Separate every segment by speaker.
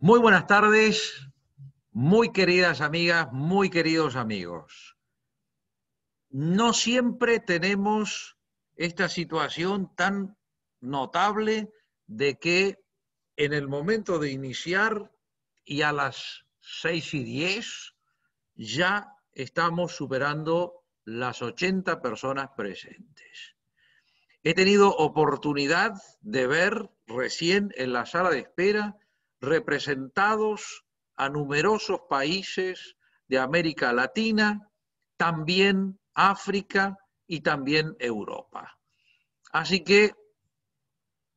Speaker 1: Muy buenas tardes, muy queridas amigas, muy queridos amigos. No siempre tenemos esta situación tan notable de que en el momento de iniciar y a las 6:10 ya estamos superando las 80 personas presentes. He tenido oportunidad de ver recién en la sala de espera representados a numerosos países de América Latina, también África y también Europa. Así que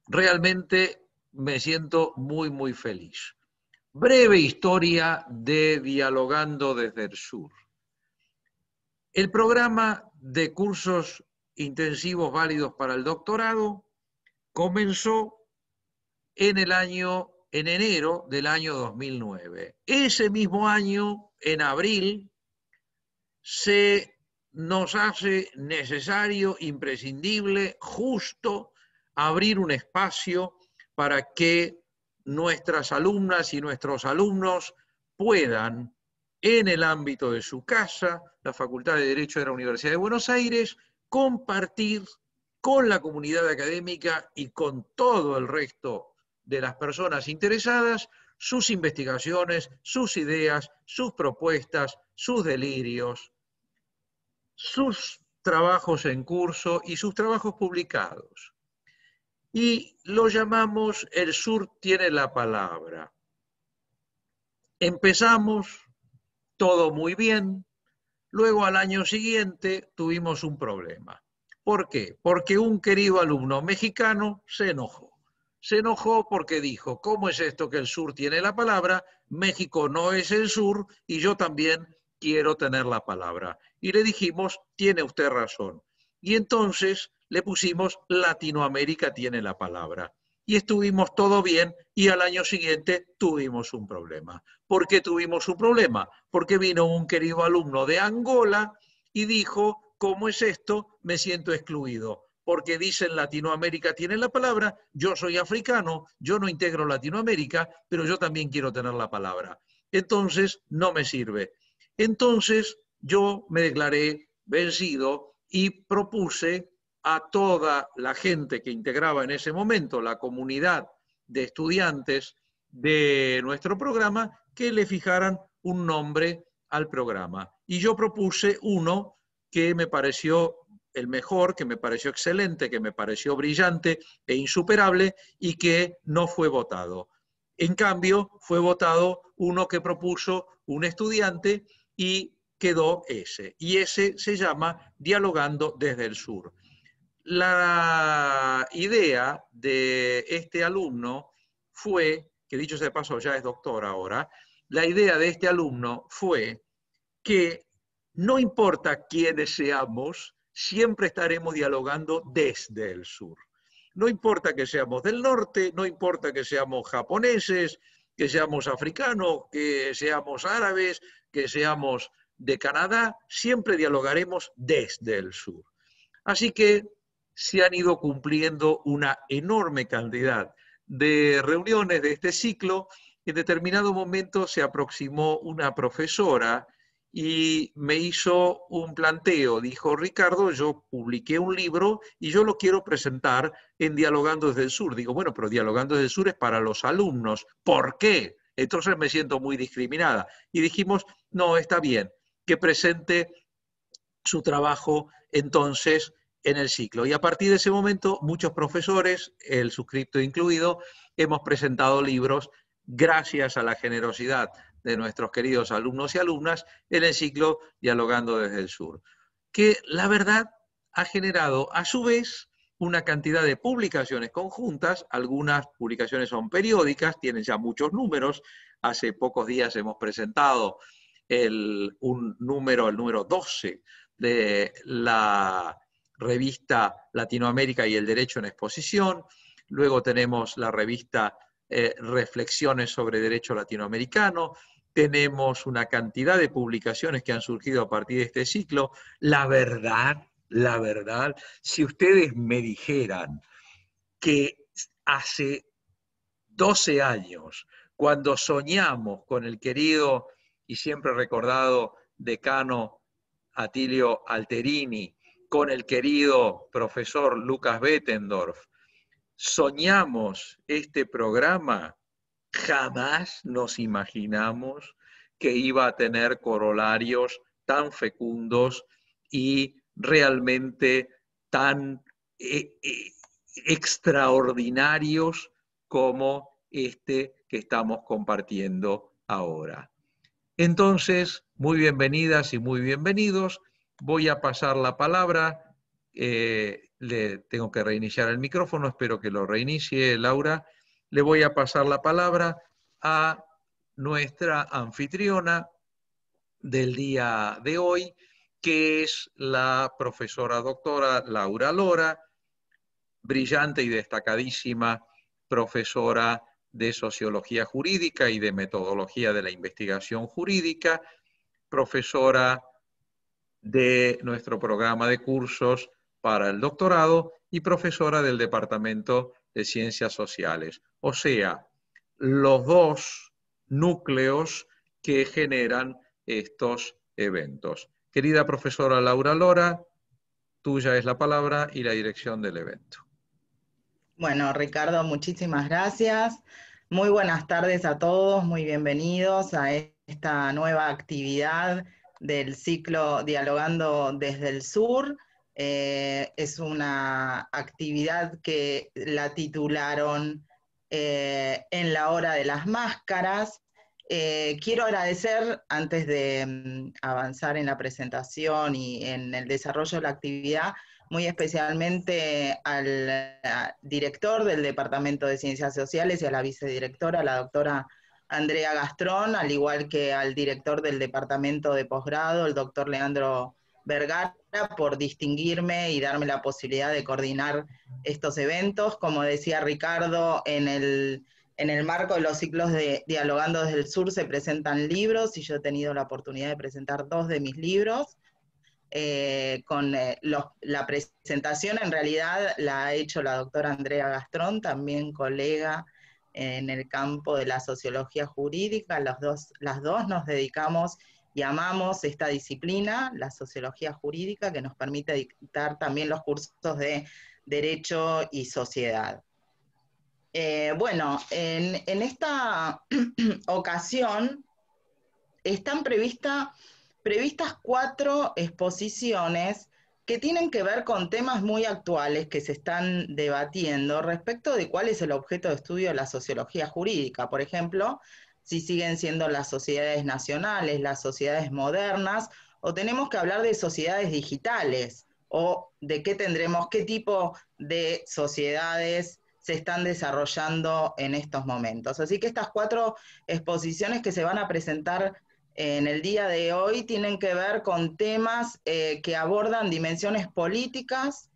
Speaker 1: realmente me siento muy, muy feliz. Breve historia de Dialogando desde el Sur. El programa de cursos intensivos válidos para el doctorado comenzó en enero del año 2009. Ese mismo año, en abril, se nos hace necesario, imprescindible, justo, abrir un espacio para que nuestras alumnas y nuestros alumnos puedan, en el ámbito de su casa, la Facultad de Derecho de la Universidad de Buenos Aires, compartir con la comunidad académica y con todo el resto de las personas interesadas sus investigaciones, sus ideas, sus propuestas, sus delirios, sus trabajos en curso y sus trabajos publicados. Y lo llamamos El Sur tiene la palabra. Empezamos todo muy bien, luego al año siguiente tuvimos un problema. ¿Por qué? Porque un querido alumno mexicano se enojó. Se enojó porque dijo, ¿cómo es esto que el sur tiene la palabra? México no es el sur y yo también quiero tener la palabra. Y le dijimos, tiene usted razón. Y entonces le pusimos, Latinoamérica tiene la palabra. Y estuvimos todo bien y al año siguiente tuvimos un problema. ¿Por qué tuvimos un problema? Porque vino un querido alumno de Angola y dijo, ¿cómo es esto? Me siento excluido. Porque dicen Latinoamérica tiene la palabra, yo soy africano, yo no integro Latinoamérica, pero yo también quiero tener la palabra. Entonces, no me sirve. Entonces, yo me declaré vencido y propuse a toda la gente que integraba en ese momento la comunidad de estudiantes de nuestro programa que le fijaran un nombre al programa. Y yo propuse uno que me pareció el mejor, que me pareció excelente, que me pareció brillante e insuperable y que no fue votado. En cambio, fue votado uno que propuso un estudiante y quedó ese. Y ese se llama Dialogando desde el Sur. La idea de este alumno fue, que dicho sea de paso ya es doctor ahora, la idea de este alumno fue que no importa quiénes seamos, siempre estaremos dialogando desde el sur. No importa que seamos del norte, no importa que seamos japoneses, que seamos africanos, que seamos árabes, que seamos de Canadá, siempre dialogaremos desde el sur. Así que se han ido cumpliendo una enorme cantidad de reuniones de este ciclo. En determinado momento se aproximó una profesora y me hizo un planteo. Dijo, Ricardo, yo publiqué un libro y yo lo quiero presentar en Dialogando desde el Sur. Digo, bueno, pero Dialogando desde el Sur es para los alumnos. ¿Por qué? Entonces me siento muy discriminada. Y dijimos, no, está bien, que presente su trabajo entonces en el ciclo. Y a partir de ese momento, muchos profesores, el suscripto incluido, hemos presentado libros gracias a la generosidad de nuestros queridos alumnos y alumnas en el ciclo Dialogando desde el Sur, que la verdad ha generado a su vez una cantidad de publicaciones conjuntas, algunas publicaciones son periódicas, tienen ya muchos números, hace pocos días hemos presentado el número 12 de la revista Latinoamérica y el Derecho en Exposición, luego tenemos la revista Reflexiones sobre Derecho Latinoamericano, tenemos una cantidad de publicaciones que han surgido a partir de este ciclo. La verdad, si ustedes me dijeran que hace 12 años, cuando soñamos con el querido y siempre recordado decano Atilio Alterini, con el querido profesor Lucas Bettendorf, soñamos este programa, jamás nos imaginamos que iba a tener corolarios tan fecundos y realmente tan extraordinarios como este que estamos compartiendo ahora. Entonces, muy bienvenidas y muy bienvenidos. Voy a pasar la palabra. Le tengo que reiniciar el micrófono, espero que lo reinicie Laura. Le voy a pasar la palabra a nuestra anfitriona del día de hoy, que es la profesora doctora Laura Lora, brillante y destacadísima profesora de Sociología Jurídica y de Metodología de la Investigación Jurídica, profesora de nuestro programa de cursos para el doctorado y profesora del Departamento de Ciencias Sociales. O sea, los dos núcleos que generan estos eventos. Querida profesora Laura Lora, tuya es la palabra y la dirección del evento.
Speaker 2: Bueno, Ricardo, muchísimas gracias. Muy buenas tardes a todos, muy bienvenidos a esta nueva actividad del ciclo Dialogando desde el Sur. Es una actividad que la titularon En la hora de las máscaras. Quiero agradecer, antes de avanzar en la presentación y en el desarrollo de la actividad, muy especialmente al director del Departamento de Ciencias Sociales y a la vicedirectora, la doctora Andrea Gastrón, al igual que al director del Departamento de Posgrado, el doctor Leandro Vergara, por distinguirme y darme la posibilidad de coordinar estos eventos. Como decía Ricardo, en el marco de los ciclos de Dialogando desde el Sur se presentan libros y yo he tenido la oportunidad de presentar 2 de mis libros. La presentación en realidad la ha hecho la doctora Andrea Gastrón, también colega en el campo de la sociología jurídica. Las dos nos dedicamos y amamos esta disciplina, la sociología jurídica, que nos permite dictar también los cursos de Derecho y Sociedad. Bueno, en esta ocasión están previstas 4 exposiciones que tienen que ver con temas muy actuales que se están debatiendo respecto de cuál es el objeto de estudio de la sociología jurídica. Por ejemplo, si siguen siendo las sociedades nacionales, las sociedades modernas, o tenemos que hablar de sociedades digitales, o de qué tipo de sociedades se están desarrollando en estos momentos. Así que estas 4 exposiciones que se van a presentar en el día de hoy tienen que ver con temas que abordan dimensiones políticas,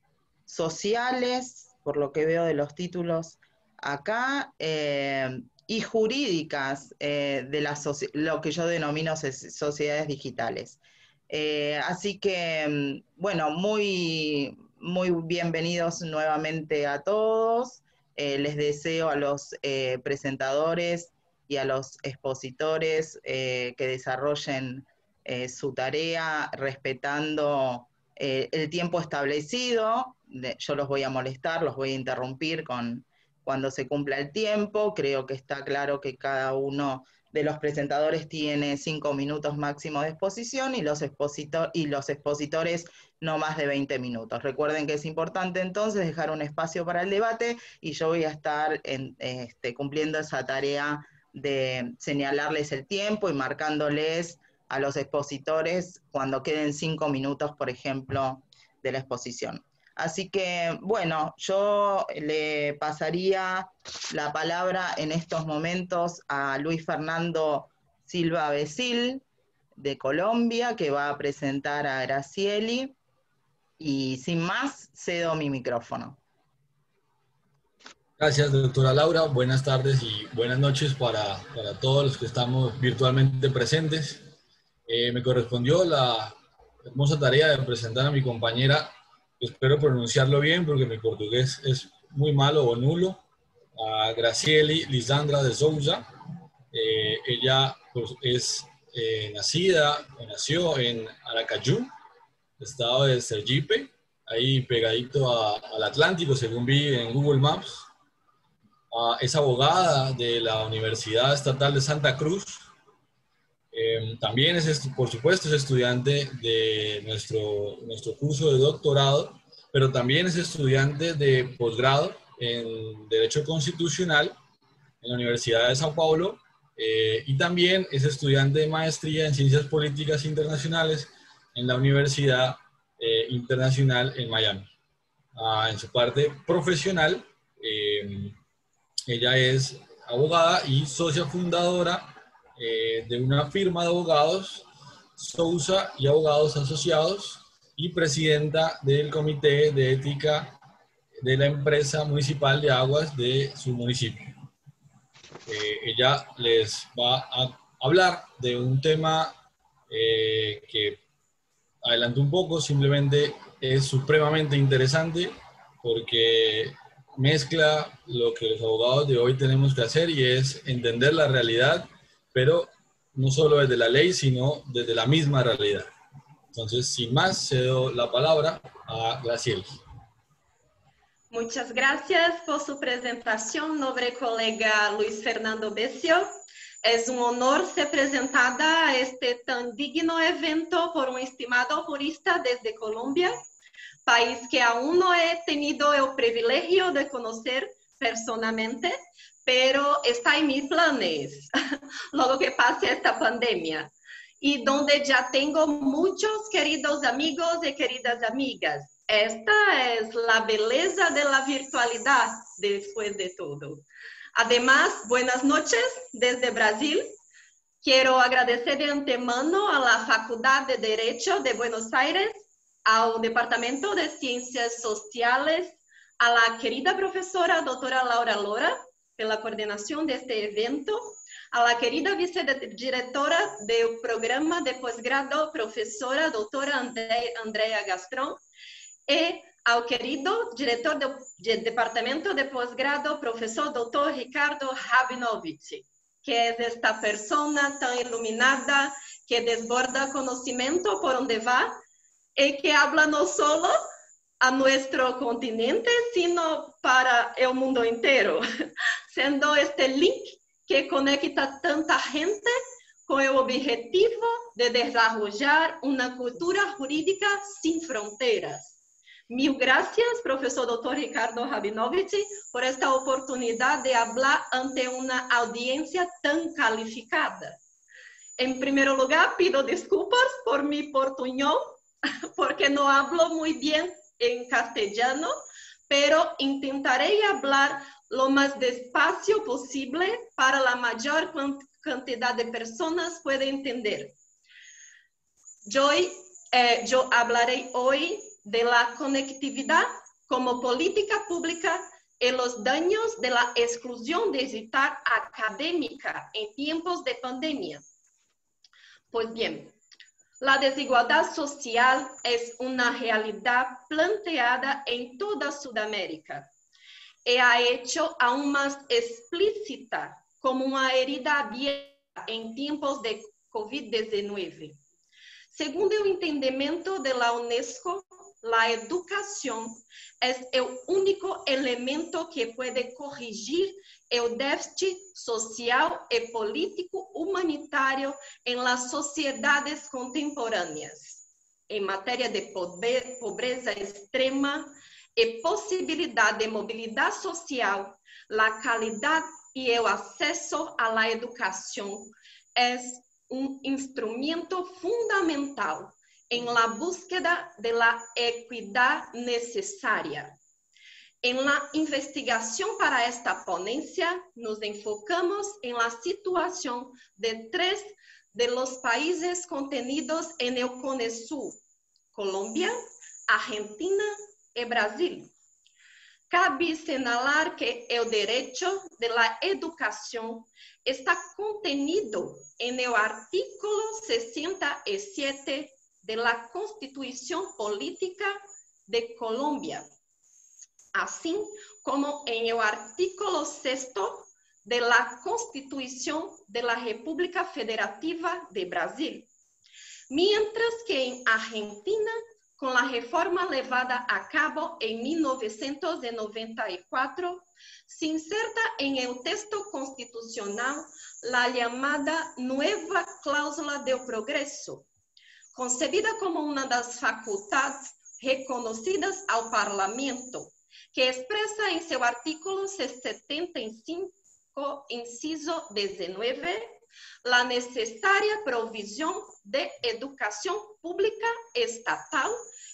Speaker 2: sociales, por lo que veo de los títulos acá, y jurídicas de lo que yo denomino sociedades digitales. Así que, bueno, muy bienvenidos nuevamente a todos. Les deseo a los presentadores y a los expositores que desarrollen su tarea respetando el tiempo establecido. Yo los voy a molestar, los voy a interrumpir cuando se cumpla el tiempo. Creo que está claro que cada uno de los presentadores tiene 5 minutos máximo de exposición y los expositores no más de 20 minutos. Recuerden que es importante entonces dejar un espacio para el debate y yo voy a estar cumpliendo esa tarea de señalarles el tiempo y marcándoles a los expositores cuando queden 5 minutos, por ejemplo, de la exposición. Así que, bueno, yo le pasaría la palabra en estos momentos a Luis Fernando Silva Becil, de Colombia, que va a presentar a Gracieli. Y sin más, cedo mi micrófono.
Speaker 3: Gracias, doctora Laura. Buenas tardes y buenas noches para todos los que estamos virtualmente presentes. Me correspondió la hermosa tarea de presentar a mi compañera, espero pronunciarlo bien porque mi portugués es muy malo o nulo, a Gracieli Lisandra de Souza. Ella pues, nació en Aracaju, estado de Sergipe, ahí pegadito al Atlántico, según vi en Google Maps. Es abogada de la Universidad Estatal de Santa Cruz. También por supuesto, es estudiante de nuestro curso de doctorado, pero también es estudiante de posgrado en Derecho Constitucional en la Universidad de São Paulo, y también es estudiante de maestría en Ciencias Políticas Internacionales en la Universidad Internacional en Miami. En su parte profesional, ella es abogada y socia fundadora de una firma de abogados, Sousa y Abogados Asociados, y presidenta del Comité de Ética de la empresa municipal de aguas de su municipio. Ella les va a hablar de un tema que adelanto un poco, simplemente es supremamente interesante porque mezcla lo que los abogados de hoy tenemos que hacer y es entender la realidad, pero no solo desde la ley, sino desde la misma realidad. Entonces, sin más, cedo la palabra a Graciela.
Speaker 4: Muchas gracias por su presentación, noble colega Luis Fernando Beccio. Es un honor ser presentada a este tan digno evento por un estimado jurista desde Colombia, país que aún no he tenido el privilegio de conocer personalmente, pero está en mis planes, luego que pase esta pandemia, y donde ya tengo muchos queridos amigos y queridas amigas. Esta es la belleza de la virtualidad después de todo. Además, buenas noches desde Brasil. Quiero agradecer de antemano a la Facultad de Derecho de Buenos Aires, al Departamento de Ciencias Sociales, a la querida profesora doctora Laura Lora, por la coordinación de este evento, a la querida vicedirectora del programa de posgrado, profesora doctora Andrea Gastrón, y al querido director del Departamento de Posgrado, profesor doctor Ricardo Rabinovich, que es esta persona tan iluminada que desborda conocimiento por donde va y que habla no solo a nuestro continente, sino para el mundo entero, siendo este link que conecta tanta gente con el objetivo de desarrollar una cultura jurídica sin fronteras. Mil gracias, profesor doctor Ricardo Rabinovich, por esta oportunidad de hablar ante una audiencia tan calificada. En primer lugar, pido disculpas por mi portuñol, porque no hablo muy bien en castellano, pero intentaré hablar lo más despacio posible para la mayor cantidad de personas pueda entender. Yo hablaré hoy de la conectividad como política pública y los daños de la exclusión digital académica en tiempos de pandemia. Pues bien, la desigualdad social es una realidad planteada en toda Sudamérica y ha hecho aún más explícita como una herida abierta en tiempos de COVID-19. Según el entendimiento de la UNESCO, la educación es el único elemento que puede corregir el déficit social y político humanitario en las sociedades contemporáneas. En materia de pobreza extrema y posibilidad de movilidad social, la calidad y el acceso a la educación es un instrumento fundamental en la búsqueda de la equidad necesaria. En la investigación para esta ponencia nos enfocamos en la situación de 3 de los países contenidos en el CONESUR: Colombia, Argentina y Brasil. Cabe señalar que el derecho de la educación está contenido en el artículo 67 de la Constitución Política de Colombia, así como en el artículo 6 de la Constitución de la República Federativa de Brasil. Mientras que en Argentina, con la reforma llevada a cabo en 1994, se inserta en el texto constitucional la llamada nueva cláusula del progreso, concebida como una de las facultades reconocidas al Parlamento, que expresa en su artículo 75, inciso 19, la necesaria provisión de educación pública estatal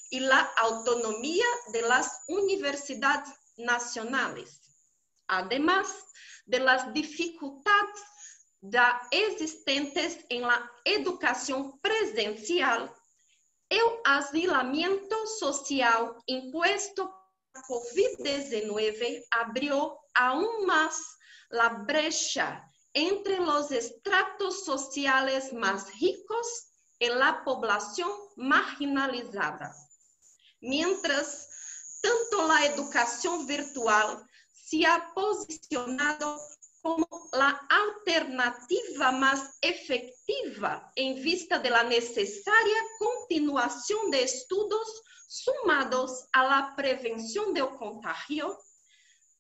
Speaker 4: y la autonomía de las universidades nacionales, además de las dificultades existentes en la educación presencial. El aislamiento social impuesto por COVID-19 abrió aún más la brecha entre los estratos sociales más ricos y la población marginalizada. Mientras tanto, la educación virtual se ha posicionado como la alternativa más efectiva en vista de la necesaria continuación de estudios sumados a la prevención del contagio.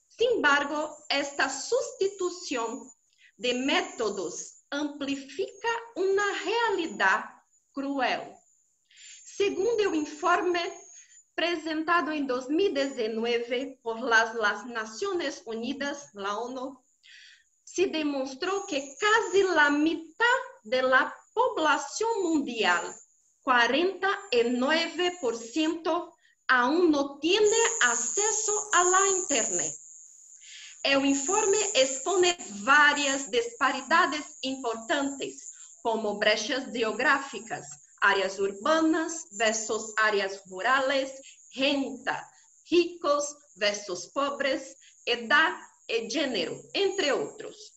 Speaker 4: Sin embargo, esta sustitución de métodos amplifica una realidad cruel. Según el informe presentado en 2019 por las Naciones Unidas, la ONU, se demostró que casi la mitad de la población mundial, 49%, aún no tiene acceso a la Internet. El informe expone varias disparidades importantes, como brechas geográficas, áreas urbanas versus áreas rurales, renta, ricos versus pobres, edad y género, entre otros.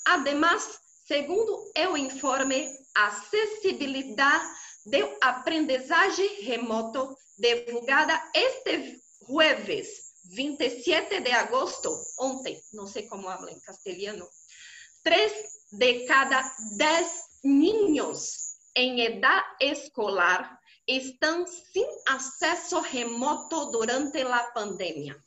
Speaker 4: Además, segundo el informe, accesibilidad del aprendizaje remoto divulgada este jueves 27 de agosto, ontem, no sé cómo hablo en castellano, 3 de cada 10 niños en edad escolar están sin acceso remoto durante la pandemia.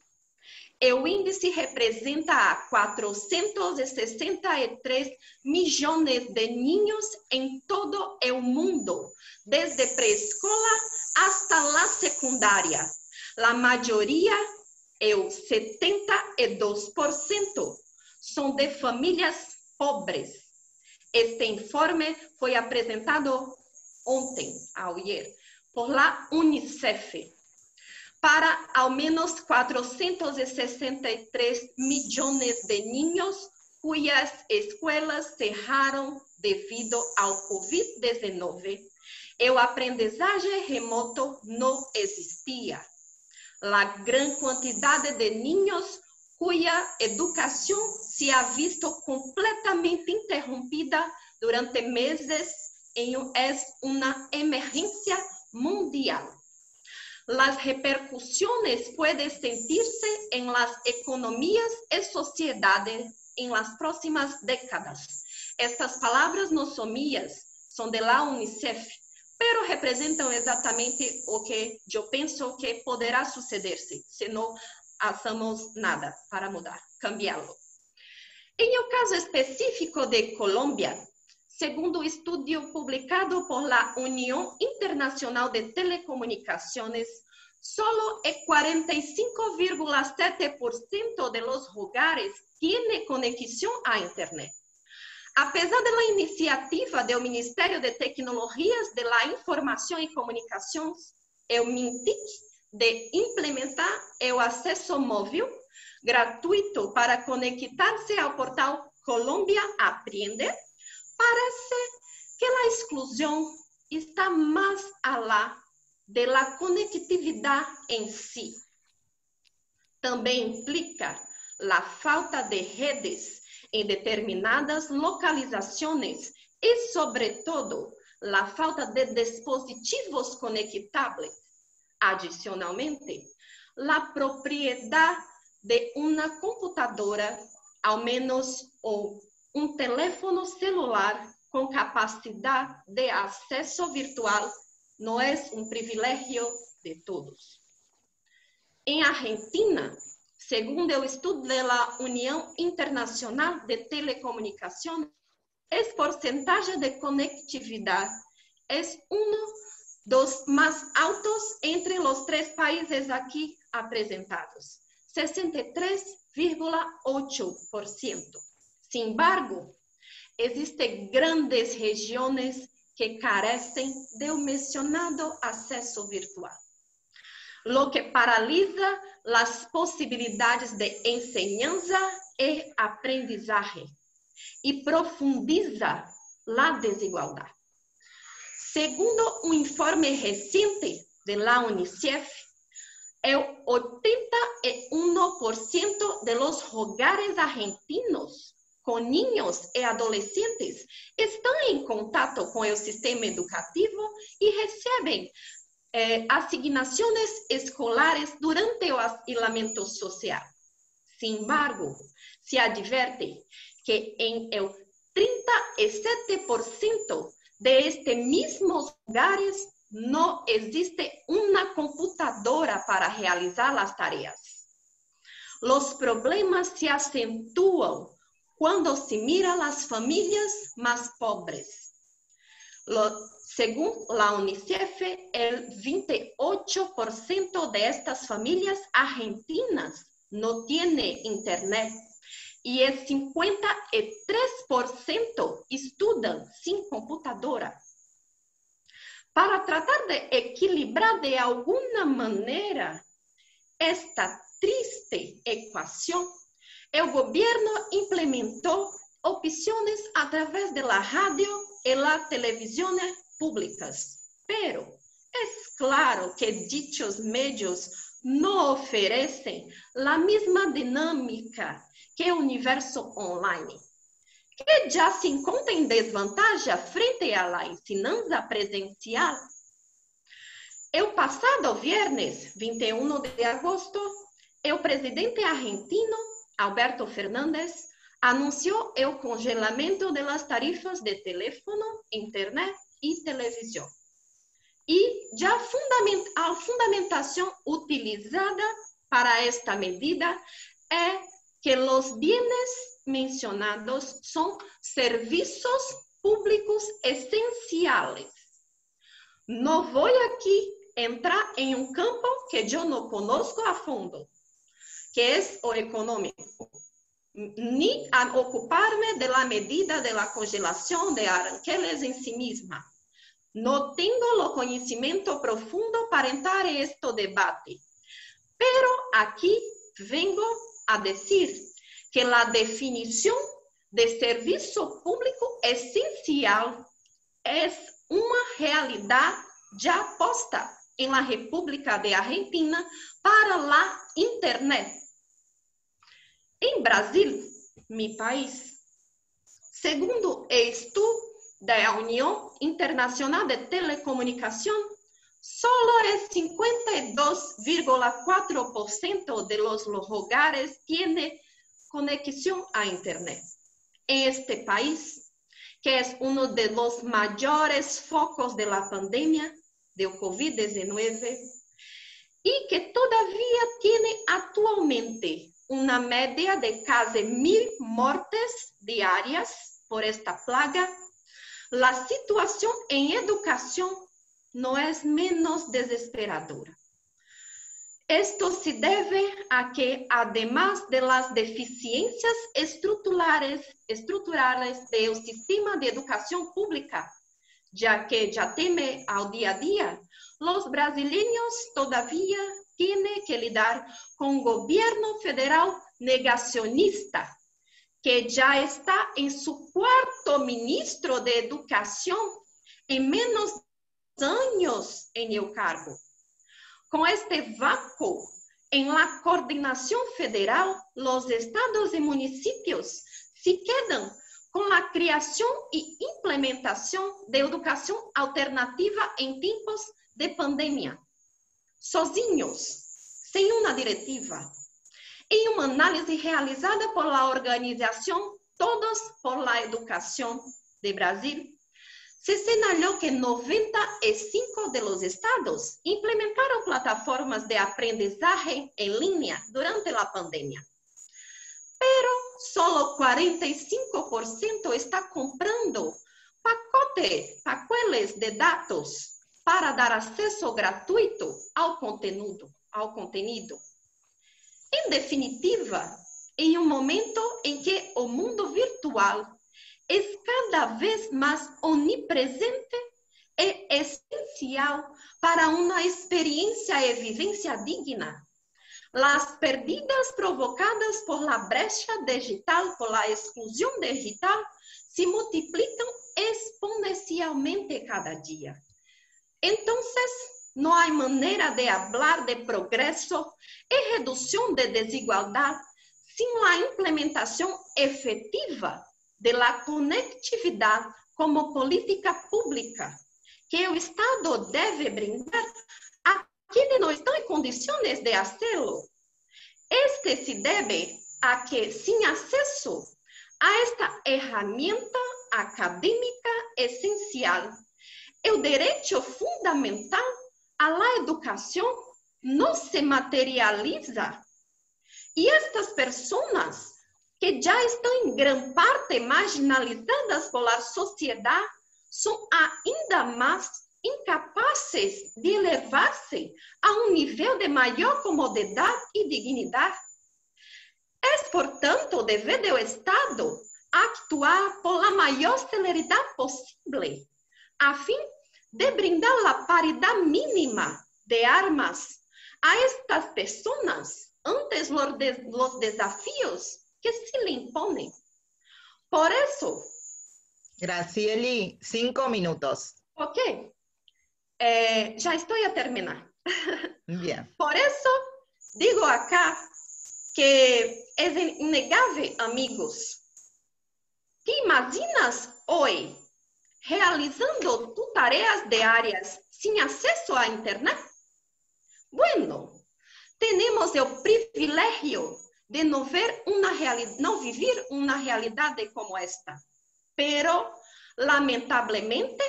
Speaker 4: El índice representa a 463 millones de niños en todo el mundo, desde preescola hasta la secundaria. La mayoría, el 72%, son de familias pobres. Este informe fue presentado ayer, por la UNICEF. Para al menos 463 millones de niños cuyas escuelas cerraron debido al COVID-19, el aprendizaje remoto no existía. La gran cantidad de niños cuya educación se ha visto completamente interrumpida durante meses es una emergencia mundial. Las repercusiones pueden sentirse en las economías y sociedades en las próximas décadas. Estas palabras no son mías, son de la UNICEF, pero representan exactamente lo que yo pienso que podrá sucederse si no hacemos nada para mudar, cambiarlo. En el caso específico de Colombia, segundo estudio publicado por la Unión Internacional de Telecomunicaciones, solo el 45,7% de los hogares tiene conexión a Internet. A pesar de la iniciativa del Ministerio de Tecnologías de la Información y Comunicaciones, el MINTIC, de implementar el acceso móvil gratuito para conectarse al portal Colombia Aprende, parece que la exclusión está más allá de la conectividad en sí. También implica la falta de redes en determinadas localizaciones y, sobre todo, la falta de dispositivos conectables. Adicionalmente, la propiedad de una computadora ao menos um teléfono celular com capacidade de acesso virtual não é um privilégio de todos. Em Argentina, segundo o estudo da União Internacional de Telecomunicações, a porcentagem de conectividade é dos mais altos entre os 3 países aqui apresentados, 63,8%. Sin embargo, existem grandes regiões que carecem do mencionado acesso virtual, lo que paralisa as possibilidades de enseñanza e aprendizagem e profundiza a desigualdade. Segundo um informe recente da Unicef, 81% de los hogares argentinos com niños e adolescentes estão em contato com o sistema educativo e recebem asignações escolares durante o isolamento social. Sin embargo, se adverte que em 37% de estes mesmos lugares não existe uma computadora para realizar as tarefas. Os problemas se acentuam quando se mira as famílias mais pobres. Segundo a Unicef, 28% de estas famílias argentinas não têm internet e 53% estudam sem computadora. Para tratar de equilibrar de alguma maneira esta triste equação, o governo implementou opções através da rádio e da televisão públicas. Pero é claro que dichos meios não oferecem a mesma dinâmica que o universo online, que já se encontra em desvantagem frente à ensinança presencial. O passado viernes, 21 de agosto, o presidente argentino, Alberto Fernández, anunciou o congelamento das tarifas de telefone, internet e televisão. E já a fundamentação utilizada para esta medida é que os bienes mencionados são serviços públicos essenciais. Não vou aqui entrar em um campo que eu não conosco a fundo, que é o econômico, nem a ocupar-me da medida da congelação de aranceles em si mesma. Não tenho o conhecimento profundo para entrar em este debate, pero aqui vengo a dizer que a definição de serviço público essencial é uma realidade já posta em la República de Argentina para a internet. Em Brasil, meu país, segundo o estudo da União Internacional de Telecomunicação, solo 52,4% de los hogares tiene conexión a internet. En este país, que es uno de los mayores focos de la pandemia de COVID-19 y que todavía tiene actualmente una media de casi 1.000 muertes diarias por esta plaga, la situación en educación no es menos desesperadora. Esto se debe a que, además de las deficiencias estructurales del sistema de educación pública, ya que ya teme al día a día, los brasileños todavía tienen que lidar con un gobierno federal negacionista, que ya está en su 4º ministro de Educación en menos años en el cargo. Con este vácuo en la coordinación federal, los estados y municipios se quedan con la creación y implementación de educación alternativa en tiempos de pandemia, sozinhos, sem uma diretiva. Em uma análise realizada por la organização Todos por la Educação de Brasil, se señaló que 95 de los estados implementaron plataformas de aprendizaje en línea durante la pandemia. Pero solo 45% está comprando pacotes de datos para dar acesso gratuito ao contenido. Em definitiva, em um momento em que o mundo virtual é cada vez mais onipresente e essencial para uma experiência e vivência digna, as perdas provocadas por la brecha digital, por la exclusão digital, se multiplicam exponencialmente cada dia. Então, não há maneira de falar de progresso e redução de desigualdade sem a implementação efetiva de la conectividade como política pública que o Estado deve brindar a quienes não estão em condições de fazê-lo. Este se deve a que, sem acesso a esta ferramenta acadêmica essencial, o direito fundamental à educação não se materializa. E estas pessoas que já estão em grande parte marginalizadas pela sociedade são ainda mais incapazes de elevar-se a um nível de maior comodidade e dignidade. É, portanto, dever do Estado actuar por la maior celeridade possível, a fim de brindar a paridade mínima de armas a estas pessoas antes los desafios que se le imponen. Por eso...
Speaker 2: Gracieli, 5 minutos.
Speaker 4: Ok. Ya estoy a terminar.
Speaker 2: Bien.
Speaker 4: Por eso digo acá que es innegable, amigos, que imaginas hoy realizando tus tareas diarias sin acceso a internet? Bueno, tenemos el privilegio de no vivir una realidad como esta. Pero, lamentablemente,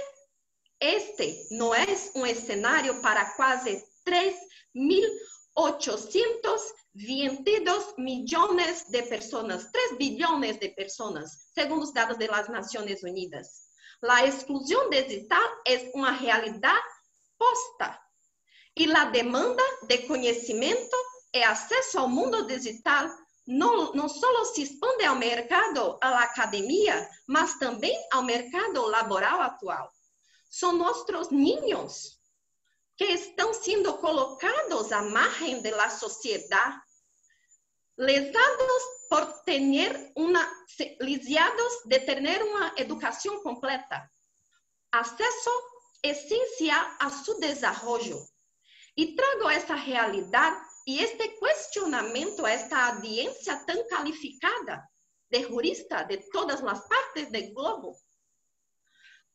Speaker 4: este no es un escenario para casi 3.822 millones de personas, 3 billones de personas, según los datos de las Naciones Unidas. La exclusión digital es una realidad posta. Y la demanda de conhecimento e acesso ao mundo digital não só se expande ao mercado, à academia, mas também ao mercado laboral atual. São nossos niños que estão sendo colocados à margem da sociedade, lesados de ter uma educação completa, acesso essencial a seu desenvolvimento. E trago essa realidade e este questionamento a esta audiencia tan calificada de juristas de todas las partes del globo.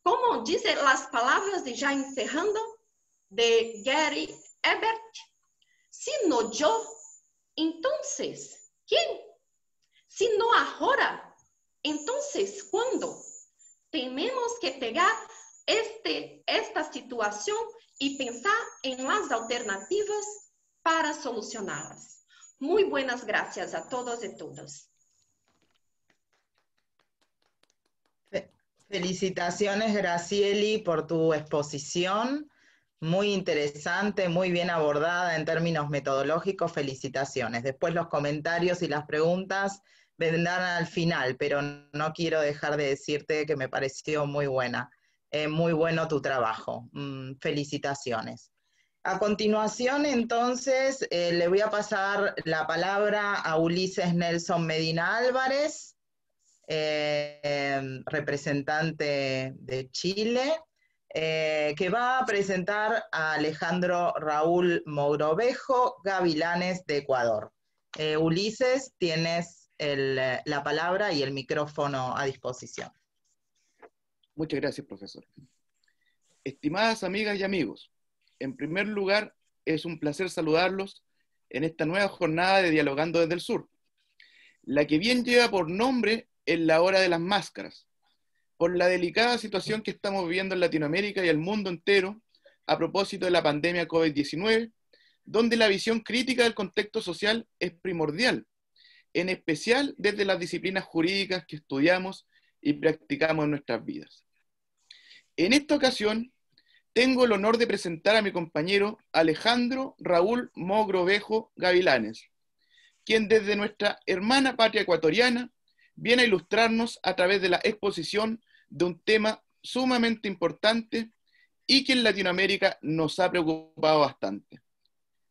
Speaker 4: Como dicen las palabras, y ya encerrando, de Gary Ebert, si no yo, entonces, ¿quién? Si no ahora, entonces, ¿cuándo? Tenemos que pegar esta situación y pensar en las alternativas para solucionarlas. Muy buenas gracias a todos y todas.
Speaker 2: Felicitaciones, Gracieli, por tu exposición. Muy interesante, muy bien abordada en términos metodológicos. Felicitaciones. Después los comentarios y las preguntas vendrán al final, pero no quiero dejar de decirte que me pareció muy buena. Muy bueno tu trabajo. Felicitaciones. A continuación, entonces, le voy a pasar la palabra a Ulises Nelson Medina Álvarez, representante de Chile, que va a presentar a Alejandro Raúl Mogrovejo Gavilanes de Ecuador. Ulises, tienes la palabra y el micrófono a disposición.
Speaker 5: Muchas gracias, profesor. Estimadas amigas y amigos, en primer lugar, es un placer saludarlos en esta nueva jornada de Dialogando desde el Sur, la que bien lleva por nombre en la hora de las máscaras, por la delicada situación que estamos viviendo en Latinoamérica y el mundo entero a propósito de la pandemia COVID-19, donde la visión crítica del contexto social es primordial, en especial desde las disciplinas jurídicas que estudiamos y practicamos en nuestras vidas. En esta ocasión, tengo el honor de presentar a mi compañero Alejandro Raúl Mogrovejo Gavilanes, quien desde nuestra hermana patria ecuatoriana viene a ilustrarnos a través de la exposición de un tema sumamente importante y que en Latinoamérica nos ha preocupado bastante: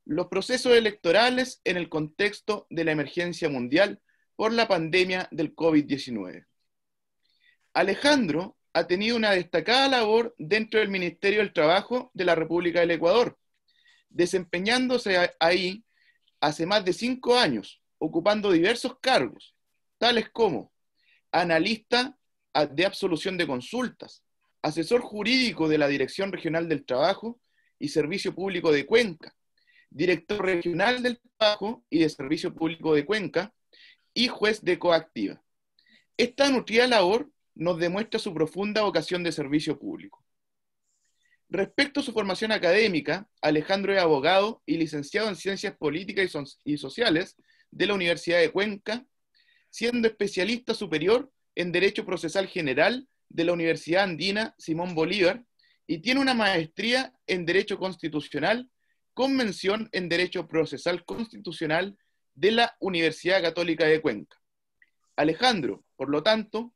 Speaker 5: los procesos electorales en el contexto de la emergencia mundial por la pandemia del COVID-19. Alejandro ha tenido una destacada labor dentro del Ministerio del Trabajo de la República del Ecuador, desempeñándose ahí hace más de 5 años, ocupando diversos cargos, tales como analista de absolución de consultas, asesor jurídico de la Dirección Regional del Trabajo y Servicio Público de Cuenca, director regional del Trabajo y de Servicio Público de Cuenca, y juez de Coactiva. Esta nutrida labor nos demuestra su profunda vocación de servicio público. Respecto a su formación académica, Alejandro es abogado y licenciado en Ciencias Políticas y Sociales de la Universidad de Cuenca, siendo especialista superior en Derecho Procesal General de la Universidad Andina Simón Bolívar, y tiene una maestría en Derecho Constitucional con mención en Derecho Procesal Constitucional de la Universidad Católica de Cuenca. Alejandro, por lo tanto,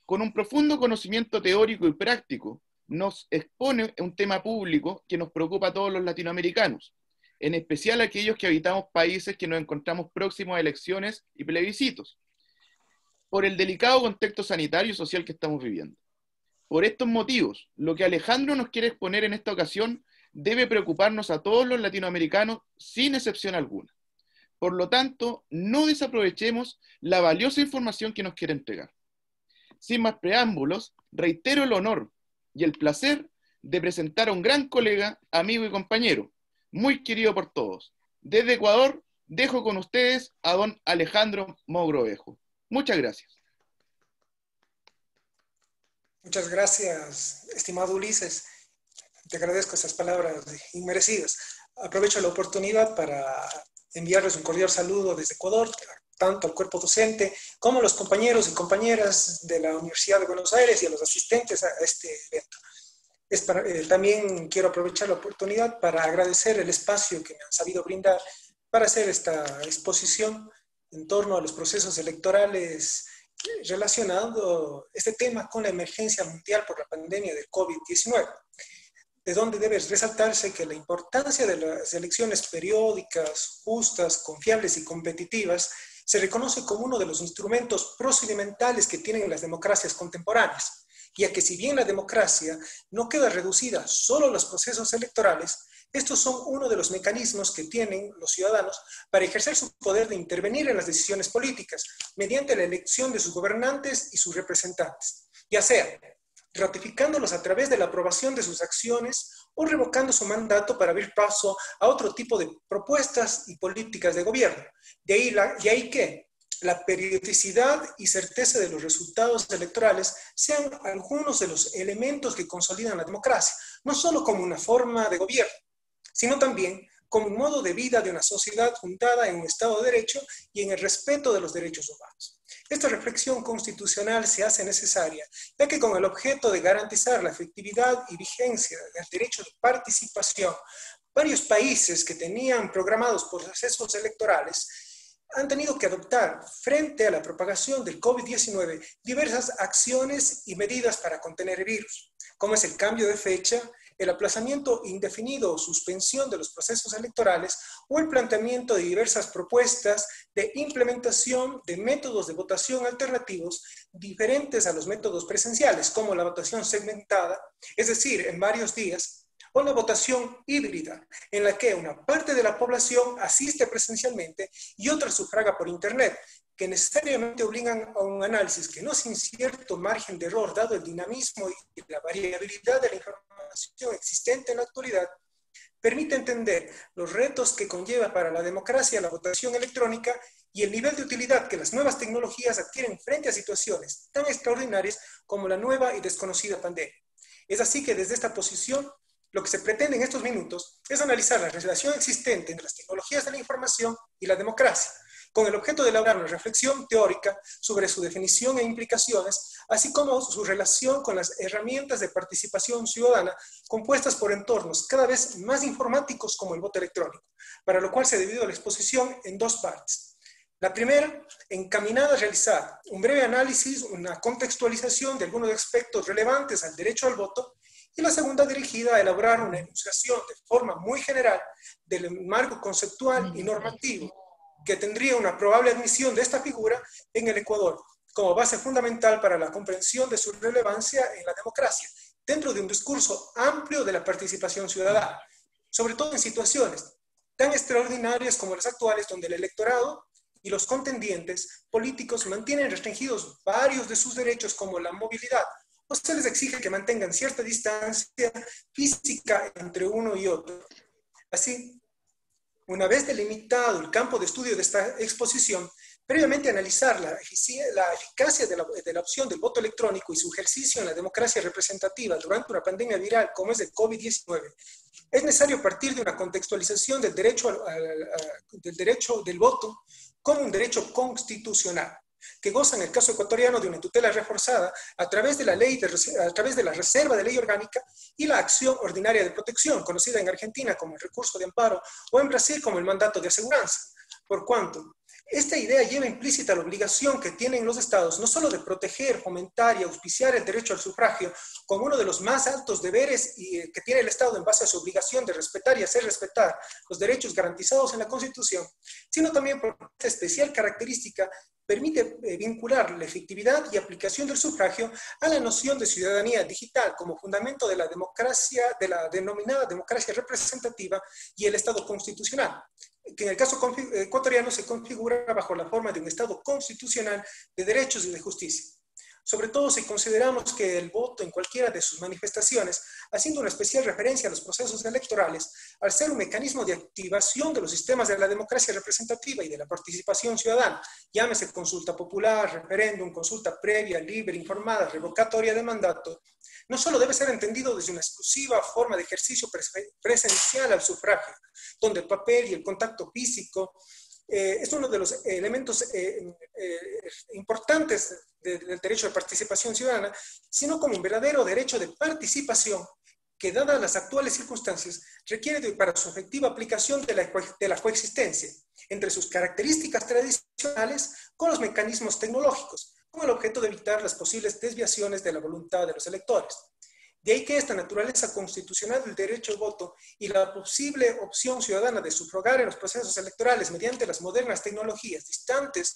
Speaker 5: con un profundo conocimiento teórico y práctico, nos expone un tema público que nos preocupa a todos los latinoamericanos, en especial a aquellos que habitamos países que nos encontramos próximos a elecciones y plebiscitos, por el delicado contexto sanitario y social que estamos viviendo. Por estos motivos, lo que Alejandro nos quiere exponer en esta ocasión debe preocuparnos a todos los latinoamericanos sin excepción alguna. Por lo tanto, no desaprovechemos la valiosa información que nos quiere entregar. Sin más preámbulos, reitero el honor y el placer de presentar a un gran colega, amigo y compañero, muy querido por todos. Desde Ecuador, dejo con ustedes a don Alejandro Mogrovejo. Muchas gracias.
Speaker 6: Muchas gracias, estimado Ulises. Te agradezco esas palabras inmerecidas. Aprovecho la oportunidad para enviarles un cordial saludo desde Ecuador, tanto al cuerpo docente como a los compañeros y compañeras de la Universidad de Buenos Aires y a los asistentes a este evento. También quiero aprovechar la oportunidad para agradecer el espacio que me han sabido brindar para hacer esta exposición en torno a los procesos electorales, relacionando este tema con la emergencia mundial por la pandemia del COVID-19. De donde debe resaltarse que la importancia de las elecciones periódicas, justas, confiables y competitivas se reconoce como uno de los instrumentos procedimentales que tienen las democracias contemporáneas, ya que si bien la democracia no queda reducida solo a los procesos electorales, estos son uno de los mecanismos que tienen los ciudadanos para ejercer su poder de intervenir en las decisiones políticas mediante la elección de sus gobernantes y sus representantes, ya sea ratificándolos a través de la aprobación de sus acciones o revocando su mandato para abrir paso a otro tipo de propuestas y políticas de gobierno. De ahí que la periodicidad y certeza de los resultados electorales sean algunos de los elementos que consolidan la democracia, no solo como una forma de gobierno, sino también como un modo de vida de una sociedad fundada en un Estado de Derecho y en el respeto de los derechos humanos. Esta reflexión constitucional se hace necesaria, ya que con el objeto de garantizar la efectividad y vigencia del derecho de participación, varios países que tenían programados procesos electorales han tenido que adoptar, frente a la propagación del COVID-19, diversas acciones y medidas para contener el virus, como es el cambio de fecha, el aplazamiento indefinido o suspensión de los procesos electorales o el planteamiento de diversas propuestas de implementación de métodos de votación alternativos diferentes a los métodos presenciales, como la votación segmentada, es decir, en varios días, o la votación híbrida, en la que una parte de la población asiste presencialmente y otra sufraga por Internet, que necesariamente obligan a un análisis que no sin cierto margen de error, dado el dinamismo y la variabilidad de la información existente en la actualidad, permite entender los retos que conlleva para la democracia la votación electrónica y el nivel de utilidad que las nuevas tecnologías adquieren frente a situaciones tan extraordinarias como la nueva y desconocida pandemia. Es así que desde esta posición, lo que se pretende en estos minutos es analizar la relación existente entre las tecnologías de la información y la democracia, con el objeto de elaborar una reflexión teórica sobre su definición e implicaciones, así como su relación con las herramientas de participación ciudadana compuestas por entornos cada vez más informáticos como el voto electrónico, para lo cual se ha dividido la exposición en dos partes. La primera, encaminada a realizar un breve análisis, una contextualización de algunos aspectos relevantes al derecho al voto, y la segunda dirigida a elaborar una enunciación de forma muy general del marco conceptual y normativo que tendría una probable admisión de esta figura en el Ecuador como base fundamental para la comprensión de su relevancia en la democracia, dentro de un discurso amplio de la participación ciudadana, sobre todo en situaciones tan extraordinarias como las actuales, donde el electorado y los contendientes políticos mantienen restringidos varios de sus derechos como la movilidad, o se les exige que mantengan cierta distancia física entre uno y otro. Así, una vez delimitado el campo de estudio de esta exposición, previamente analizar la eficacia de la opción del voto electrónico y su ejercicio en la democracia representativa durante una pandemia viral como es el COVID-19, es necesario partir de una contextualización del derecho del voto como un derecho constitucional, que goza en el caso ecuatoriano de una tutela reforzada a través de la reserva de ley orgánica y la acción ordinaria de protección, conocida en Argentina como el recurso de amparo o en Brasil como el mandato de aseguranza, por cuanto esta idea lleva implícita la obligación que tienen los estados no solo de proteger, fomentar y auspiciar el derecho al sufragio como uno de los más altos deberes que tiene el Estado en base a su obligación de respetar y hacer respetar los derechos garantizados en la Constitución, sino también por esta especial característica permite vincular la efectividad y aplicación del sufragio a la noción de ciudadanía digital como fundamento de la democracia, de la denominada democracia representativa y el Estado constitucional, que en el caso ecuatoriano se configura bajo la forma de un Estado constitucional de derechos y de justicia. Sobre todo si consideramos que el voto en cualquiera de sus manifestaciones, haciendo una especial referencia a los procesos electorales, al ser un mecanismo de activación de los sistemas de la democracia representativa y de la participación ciudadana, llámese consulta popular, referéndum, consulta previa, libre, informada, revocatoria de mandato, no solo debe ser entendido desde una exclusiva forma de ejercicio presencial al sufragio, donde el papel y el contacto físico es uno de los elementos importantes del derecho de participación ciudadana, sino como un verdadero derecho de participación que, dadas las actuales circunstancias, requiere para su efectiva aplicación de la coexistencia entre sus características tradicionales con los mecanismos tecnológicos, con el objeto de evitar las posibles desviaciones de la voluntad de los electores. De ahí que esta naturaleza constitucional del derecho al voto y la posible opción ciudadana de sufragar en los procesos electorales mediante las modernas tecnologías distantes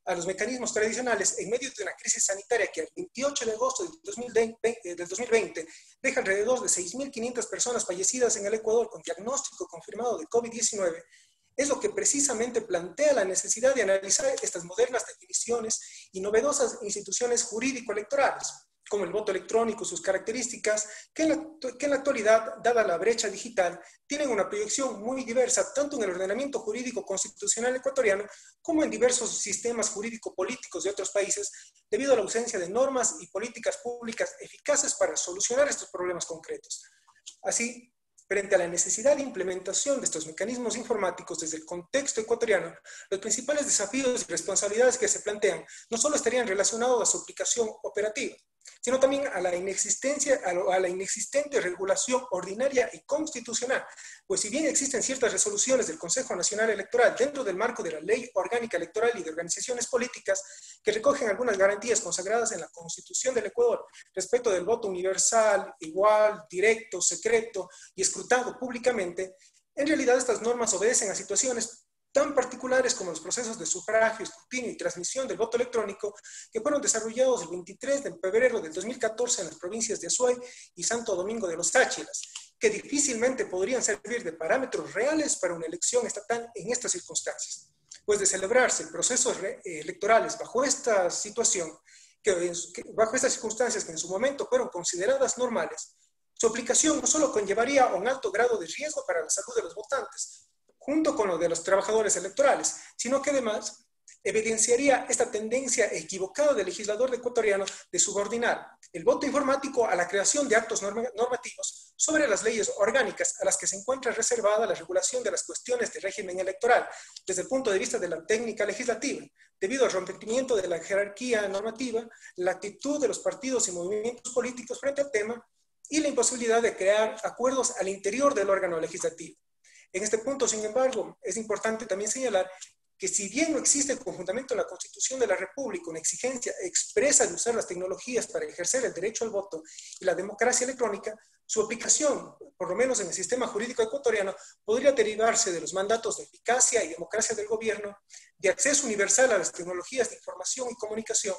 Speaker 6: a los mecanismos tradicionales en medio de una crisis sanitaria que el 28 de agosto del 2020 deja alrededor de 6.500 personas fallecidas en el Ecuador con diagnóstico confirmado de COVID-19, es lo que precisamente plantea la necesidad de analizar estas modernas definiciones y novedosas instituciones jurídico-electorales, como el voto electrónico, sus características, que en la actualidad, dada la brecha digital, tienen una proyección muy diversa, tanto en el ordenamiento jurídico constitucional ecuatoriano, como en diversos sistemas jurídico-políticos de otros países, debido a la ausencia de normas y políticas públicas eficaces para solucionar estos problemas concretos. Así, frente a la necesidad de implementación de estos mecanismos informáticos desde el contexto ecuatoriano, los principales desafíos y responsabilidades que se plantean no solo estarían relacionados a su aplicación operativa, sino también a la inexistente regulación ordinaria y constitucional, pues si bien existen ciertas resoluciones del Consejo Nacional Electoral dentro del marco de la Ley Orgánica Electoral y de Organizaciones Políticas que recogen algunas garantías consagradas en la Constitución del Ecuador respecto del voto universal, igual, directo, secreto y escrutado públicamente, en realidad estas normas obedecen a situaciones tan particulares como los procesos de sufragio, escrutinio y transmisión del voto electrónico que fueron desarrollados el 23 de febrero del 2014 en las provincias de Azuay y Santo Domingo de los Táchiras, que difícilmente podrían servir de parámetros reales para una elección estatal en estas circunstancias. Pues de celebrarse procesos electorales bajo esta situación, bajo estas circunstancias que en su momento fueron consideradas normales, Su aplicación no solo conllevaría un alto grado de riesgo para la salud de los votantes, junto con lo de los trabajadores electorales, sino que además evidenciaría esta tendencia equivocada del legislador ecuatoriano de subordinar el voto informático a la creación de actos normativos sobre las leyes orgánicas a las que se encuentra reservada la regulación de las cuestiones de régimen electoral desde el punto de vista de la técnica legislativa, debido al rompimiento de la jerarquía normativa, la actitud de los partidos y movimientos políticos frente al tema y la imposibilidad de crear acuerdos al interior del órgano legislativo. En este punto, sin embargo, es importante también señalar que si bien no existe conjuntamente en la Constitución de la República una exigencia expresa de usar las tecnologías para ejercer el derecho al voto y la democracia electrónica, su aplicación, por lo menos en el sistema jurídico ecuatoriano, podría derivarse de los mandatos de eficacia y democracia del gobierno, de acceso universal a las tecnologías de información y comunicación,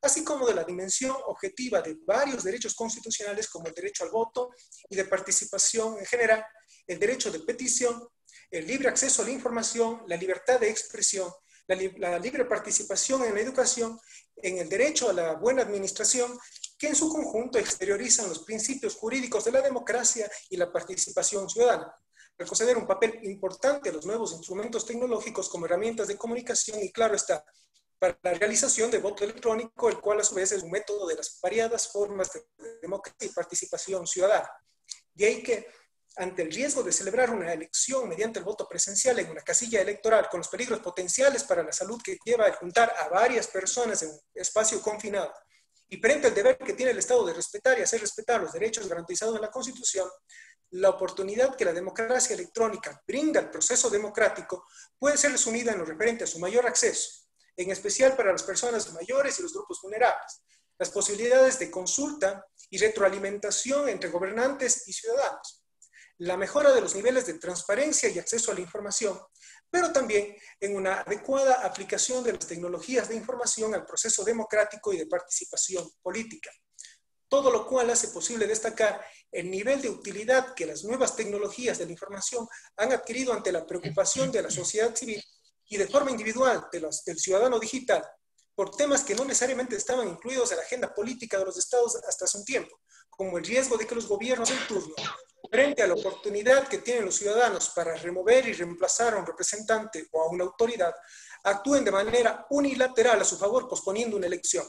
Speaker 6: así como de la dimensión objetiva de varios derechos constitucionales como el derecho al voto y de participación en general, el derecho de petición, el libre acceso a la información, la libertad de expresión, la libre participación en la educación, en el derecho a la buena administración, que en su conjunto exteriorizan los principios jurídicos de la democracia y la participación ciudadana, al conceder un papel importante a los nuevos instrumentos tecnológicos como herramientas de comunicación y, claro está, para la realización de voto electrónico, el cual a su vez es un método de las variadas formas de democracia y participación ciudadana. De ahí que, ante el riesgo de celebrar una elección mediante el voto presencial en una casilla electoral con los peligros potenciales para la salud que lleva a juntar a varias personas en un espacio confinado, y frente al deber que tiene el Estado de respetar y hacer respetar los derechos garantizados en la Constitución, la oportunidad que la democracia electrónica brinda al proceso democrático puede ser resumida en lo referente a su mayor acceso, en especial para las personas mayores y los grupos vulnerables, las posibilidades de consulta y retroalimentación entre gobernantes y ciudadanos, la mejora de los niveles de transparencia y acceso a la información, pero también en una adecuada aplicación de las tecnologías de información al proceso democrático y de participación política. Todo lo cual hace posible destacar el nivel de utilidad que las nuevas tecnologías de la información han adquirido ante la preocupación de la sociedad civil y de forma individual del ciudadano digital por temas que no necesariamente estaban incluidos en la agenda política de los estados hasta hace un tiempo, como el riesgo de que los gobiernos en turno, frente a la oportunidad que tienen los ciudadanos para remover y reemplazar a un representante o a una autoridad, actúen de manera unilateral a su favor posponiendo una elección,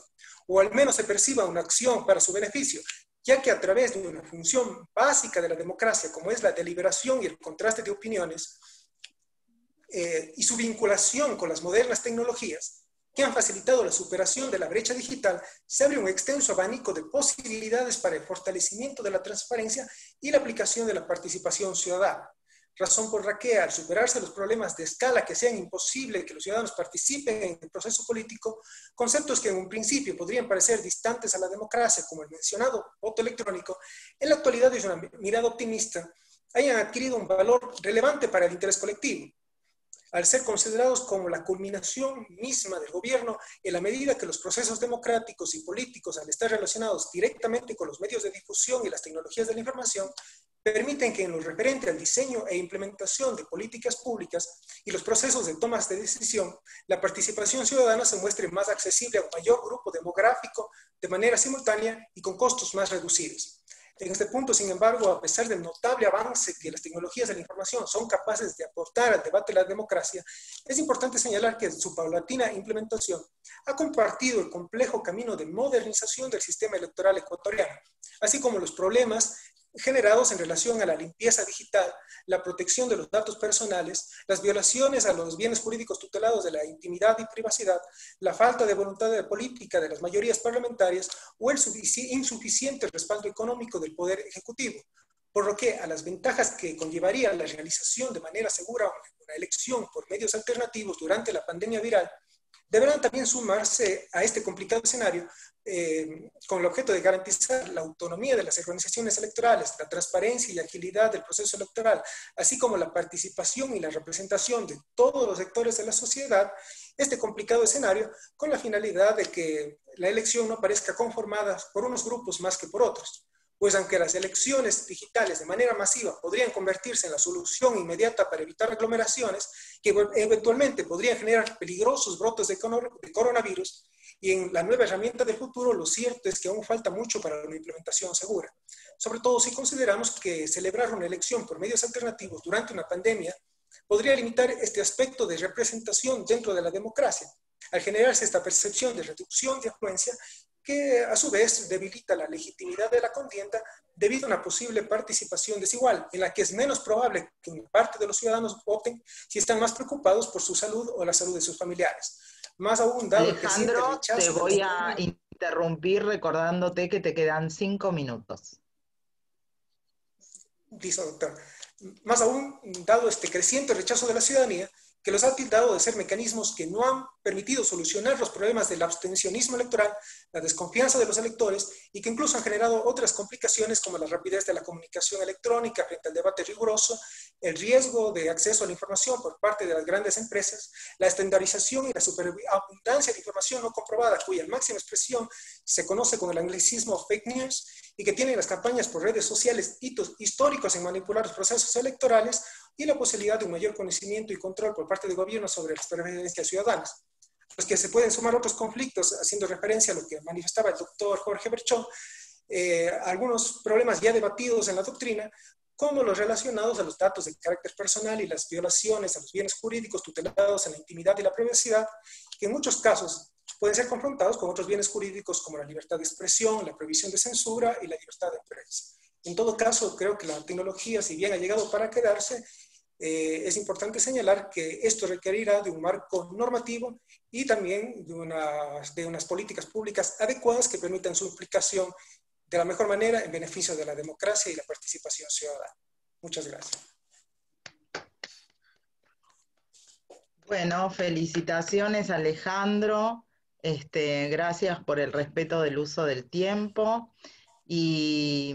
Speaker 6: o al menos se perciba una acción para su beneficio, ya que a través de una función básica de la democracia, como es la deliberación y el contraste de opiniones, y su vinculación con las modernas tecnologías, que han facilitado la superación de la brecha digital, se abre un extenso abanico de posibilidades para el fortalecimiento de la transparencia y la aplicación de la participación ciudadana. Razón por la que, al superarse los problemas de escala que sean imposible que los ciudadanos participen en el proceso político, conceptos que en un principio podrían parecer distantes a la democracia, como el mencionado voto electrónico, en la actualidad desde una mirada optimista, hayan adquirido un valor relevante para el interés colectivo, al ser considerados como la culminación misma del gobierno en la medida que los procesos democráticos y políticos, al estar relacionados directamente con los medios de difusión y las tecnologías de la información, permiten que en lo referente al diseño e implementación de políticas públicas y los procesos de tomas de decisión, la participación ciudadana se muestre más accesible a un mayor grupo demográfico de manera simultánea y con costos más reducidos. En este punto, sin embargo, a pesar del notable avance que las tecnologías de la información son capaces de aportar al debate de la democracia, es importante señalar que su paulatina implementación ha compartido el complejo camino de modernización del sistema electoral ecuatoriano, así como los problemas generados en relación a la limpieza digital, la protección de los datos personales, las violaciones a los bienes jurídicos tutelados de la intimidad y privacidad, la falta de voluntad política de las mayorías parlamentarias o el insuficiente respaldo económico del Poder Ejecutivo, por lo que a las ventajas que conllevaría la realización de manera segura una elección por medios alternativos durante la pandemia viral, deberán también sumarse a este complicado escenario con el objeto de garantizar la autonomía de las organizaciones electorales, la transparencia y agilidad del proceso electoral, así como la participación y la representación de todos los sectores de la sociedad, este complicado escenario con la finalidad de que la elección no parezca conformada por unos grupos más que por otros. Pues aunque las elecciones digitales de manera masiva podrían convertirse en la solución inmediata para evitar aglomeraciones que eventualmente podrían generar peligrosos brotes de coronavirus, Y en la nueva herramienta del futuro, lo cierto es que aún falta mucho para una implementación segura. Sobre todo si consideramos que celebrar una elección por medios alternativos durante una pandemia podría limitar este aspecto de representación dentro de la democracia, al generarse esta percepción de reducción de afluencia que a su vez debilita la legitimidad de la contienda debido a una posible participación desigual, en la que es menos probable que una parte de los ciudadanos voten si están más preocupados por su salud o la salud de sus familiares. Más aún, dado el creciente
Speaker 2: Alejandro,
Speaker 6: rechazo...
Speaker 2: te voy a interrumpir recordándote que te quedan 5 minutos.
Speaker 6: Dice, doctor. Más aún, dado este creciente rechazo de la ciudadanía, que los ha tildado de ser mecanismos que no han permitido solucionar los problemas del abstencionismo electoral, la desconfianza de los electores y que incluso han generado otras complicaciones como la rapidez de la comunicación electrónica frente al debate riguroso, el riesgo de acceso a la información por parte de las grandes empresas, la estandarización y la superabundancia de información no comprobada, cuya máxima expresión se conoce con el anglicismo fake news, y que tienen las campañas por redes sociales hitos históricos en manipular los procesos electorales, y la posibilidad de un mayor conocimiento y control por parte del gobierno sobre las preferencias ciudadanas. Los que se pueden sumar otros conflictos, haciendo referencia a lo que manifestaba el doctor Jorge Berchón, algunos problemas ya debatidos en la doctrina, como los relacionados a los datos de carácter personal y las violaciones a los bienes jurídicos tutelados en la intimidad y la privacidad, que en muchos casos pueden ser confrontados con otros bienes jurídicos como la libertad de expresión, la prohibición de censura y la libertad de prensa. En todo caso, creo que la tecnología, si bien ha llegado para quedarse, es importante señalar que esto requerirá de un marco normativo y también de unas políticas públicas adecuadas que permitan su implicación de la mejor manera en beneficio de la democracia y la participación ciudadana. Muchas gracias.
Speaker 2: Bueno, felicitaciones, Alejandro. Gracias por el respeto del uso del tiempo. Y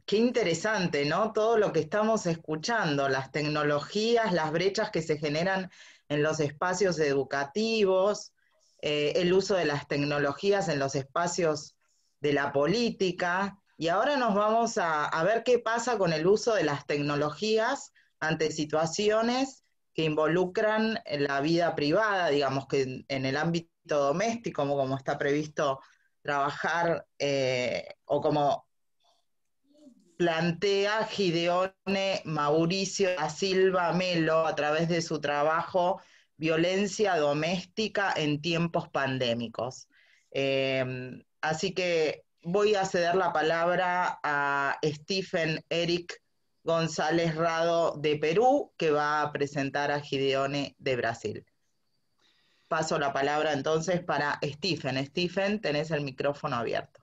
Speaker 2: qué interesante, ¿no? Todo lo que estamos escuchando, las tecnologías, las brechas que se generan en los espacios educativos, el uso de las tecnologías en los espacios de la política. Y ahora nos vamos a ver qué pasa con el uso de las tecnologías ante situaciones que involucran la vida privada, digamos que en el ámbito doméstico, como está previsto trabajar, o como plantea Gideone Mauricio da Silva Melo a través de su trabajo Violencia Doméstica en Tiempos Pandémicos. Así que voy a ceder la palabra a Stephen Eric González Rado de Perú, que va a presentar a Gideone de Brasil. Paso la palabra entonces para Stephen. Stephen, tenés el micrófono abierto.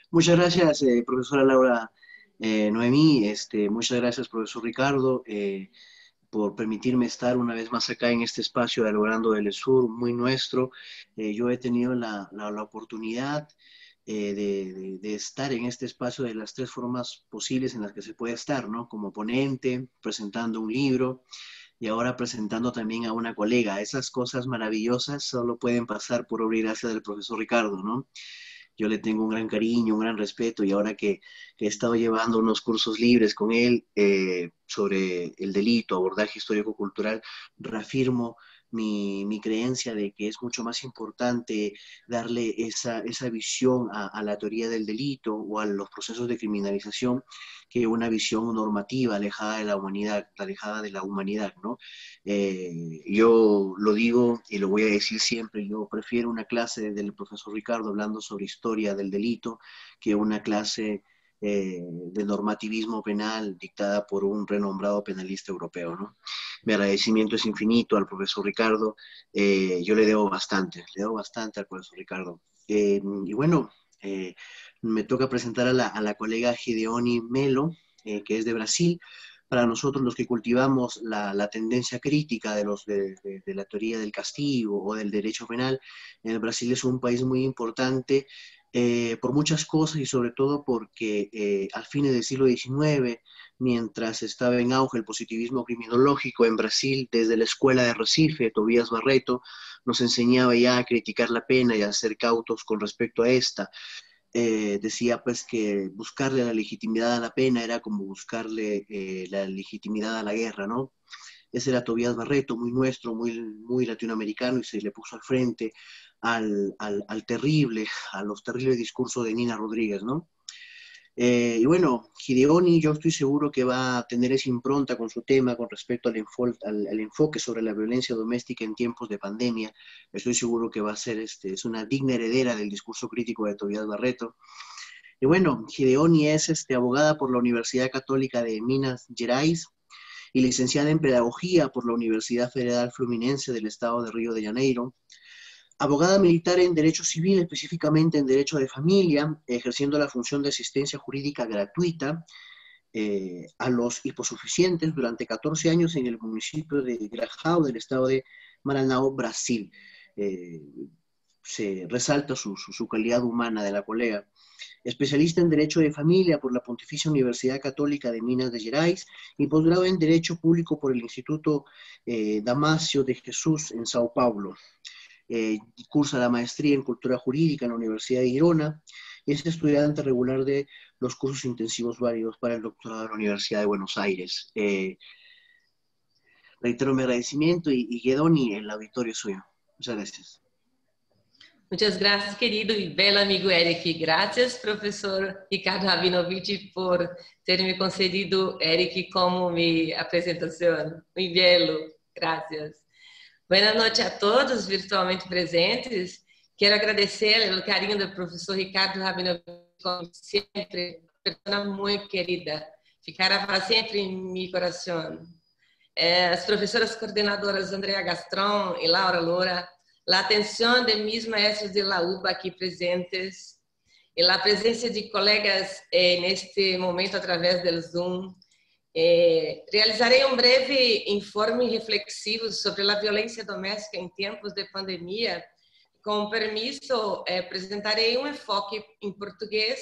Speaker 7: Muchas gracias, profesora Laura Noemí. Muchas gracias, profesor Ricardo, por permitirme estar una vez más acá en este espacio de Logrando del Sur, muy nuestro. Yo he tenido la oportunidad de estar en este espacio de las 3 formas posibles en las que se puede estar, ¿no? Como ponente, presentando un libro, y ahora presentando también a una colega. Esas cosas maravillosas solo pueden pasar por obra y gracia del profesor Ricardo, ¿no? Yo le tengo un gran cariño, un gran respeto, y ahora que he estado llevando unos cursos libres con él sobre el delito, abordaje histórico-cultural, reafirmo mi creencia de que es mucho más importante darle esa visión a la teoría del delito o a los procesos de criminalización que una visión normativa alejada de la humanidad, ¿no? Yo lo digo y lo voy a decir siempre, yo prefiero una clase del profesor Ricardo hablando sobre historia del delito que una clase de normativismo penal dictada por un renombrado penalista europeo, ¿no? Mi agradecimiento es infinito al profesor Ricardo. Yo le debo bastante al profesor Ricardo. Y bueno, me toca presentar a la colega Gideone Melo, que es de Brasil. Para nosotros los que cultivamos la tendencia crítica de la teoría del castigo o del derecho penal, Brasil es un país muy importante por muchas cosas, y sobre todo porque al fines del siglo XIX, mientras estaba en auge el positivismo criminológico en Brasil, desde la escuela de Recife, Tobías Barreto nos enseñaba ya a criticar la pena y a ser cautos con respecto a esta. Decía pues que buscarle la legitimidad a la pena era como buscarle la legitimidad a la guerra, ¿no? Ese era Tobías Barreto, muy nuestro, muy latinoamericano, y se le puso al frente a los terribles discursos de Nina Rodríguez, ¿no? Y bueno, Gideoni, yo estoy seguro que va a tener esa impronta con su tema con respecto al enfoque sobre la violencia doméstica en tiempos de pandemia. Estoy seguro que va a ser es una digna heredera del discurso crítico de Tobías Barreto. Y bueno, Gideoni es abogada por la Universidad Católica de Minas Gerais y licenciada en Pedagogía por la Universidad Federal Fluminense del Estado de Río de Janeiro. Abogada militar en Derecho Civil, específicamente en Derecho de Familia, ejerciendo la función de asistencia jurídica gratuita a los hiposuficientes durante 14 años en el municipio de Grajaú, del estado de Maranhão, Brasil. Se resalta su calidad humana de la colega. Especialista en Derecho de Familia por la Pontificia Universidad Católica de Minas Gerais y posgrado en Derecho Público por el Instituto Damasio de Jesús en Sao Paulo. Cursa la maestría en Cultura Jurídica en la Universidad de Girona y es estudiante regular de los cursos intensivos válidos para el doctorado de la Universidad de Buenos Aires. Reitero mi agradecimiento y Gideoni, el auditorio es suyo. Muchas gracias.
Speaker 8: Muchas gracias, querido y belo amigo Eric. Gracias, profesor Ricardo Rabinovich, por ter me concedido, Eric, como mi presentación. Muy belo. Gracias. Boa noite a todos virtualmente presentes. Quero agradecer o carinho do professor Ricardo Rabinovich, como sempre, pessoa muito querida. Ficará para sempre em meu coração. As professoras coordenadoras Andrea Gastron e Laura Loura, a atenção de mis maestros de la UBA aqui presentes, e a presença de colegas neste momento através do Zoom. Realizarei um breve informe reflexivo sobre a violência doméstica em tempos de pandemia. Com permisso, apresentarei um enfoque em português,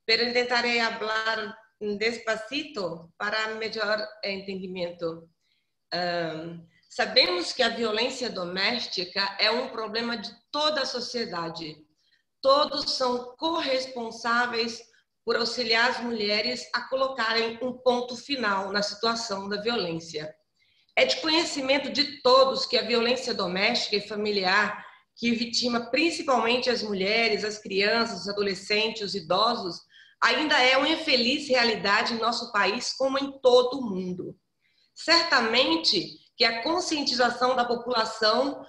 Speaker 8: mas tentarei falar despacito para melhor entendimento. Sabemos que a violência doméstica é um problema de toda a sociedade. Todos são corresponsáveis por auxiliar as mulheres a colocarem um ponto final na situação da violência. É de conhecimento de todos que a violência doméstica e familiar, que vitima principalmente as mulheres, as crianças, os adolescentes, os idosos, ainda é uma infeliz realidade em nosso país, como em todo o mundo. Certamente que a conscientização da população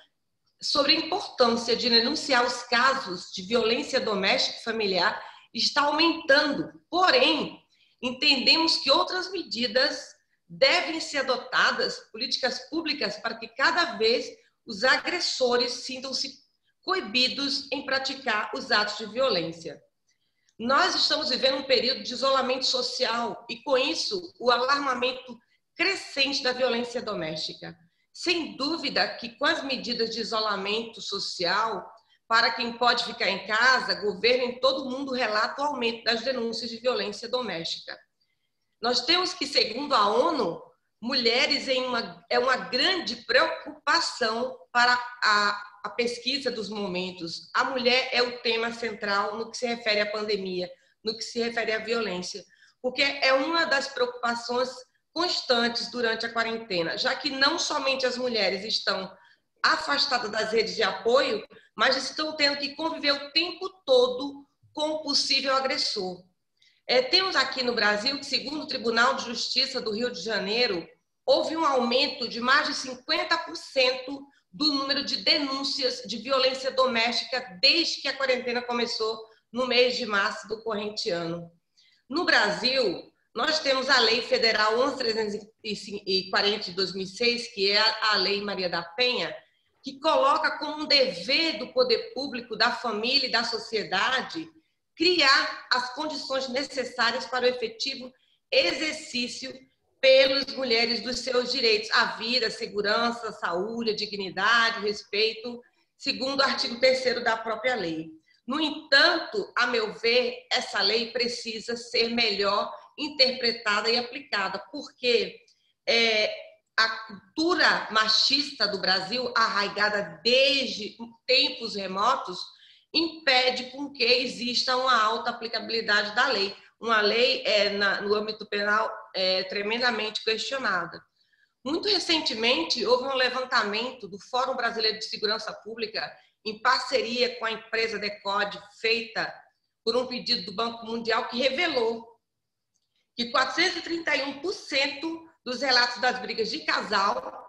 Speaker 8: sobre a importância de denunciar os casos de violência doméstica e familiar está aumentando, porém, entendemos que outras medidas devem ser adotadas, políticas públicas, para que cada vez os agressores sintam-se coibidos em praticar os atos de violência. Nós estamos vivendo um período de isolamento social e, com isso, o alarmamento crescente da violência doméstica. Sem dúvida que, com as medidas de isolamento social, para quem pode ficar em casa, governo em todo mundo relata o aumento das denúncias de violência doméstica. Nós temos que, segundo a ONU, mulheres é uma grande preocupação para a pesquisa dos momentos. A mulher é o tema central no que se refere à pandemia, no que se refere à violência, porque é uma das preocupações constantes durante a quarentena, já que não somente as mulheres estão afastadas das redes de apoio, mas estão tendo que conviver o tempo todo com o possível agressor. Temos aqui no Brasil que, segundo o Tribunal de Justiça do Rio de Janeiro, houve um aumento de mais de 50% do número de denúncias de violência doméstica desde que a quarentena começou no mês de março do corrente ano. No Brasil, nós temos a Lei Federal 11.340 de 2006, que é a Lei Maria da Penha, que coloca como um dever do poder público, da família e da sociedade, criar as condições necessárias para o efetivo exercício pelas mulheres dos seus direitos à vida, segurança, saúde, dignidade, respeito, segundo o artigo 3º da própria lei. No entanto, a meu ver, essa lei precisa ser melhor interpretada e aplicada, porque a cultura machista do Brasil, arraigada desde tempos remotos, impede com que exista uma alta aplicabilidade da lei. Uma lei, no âmbito penal, tremendamente questionada. Muito recentemente, houve um levantamento do Fórum Brasileiro de Segurança Pública, em parceria com a empresa Decode, feita por um pedido do Banco Mundial, que revelou que 431% dos relatos das brigas de casal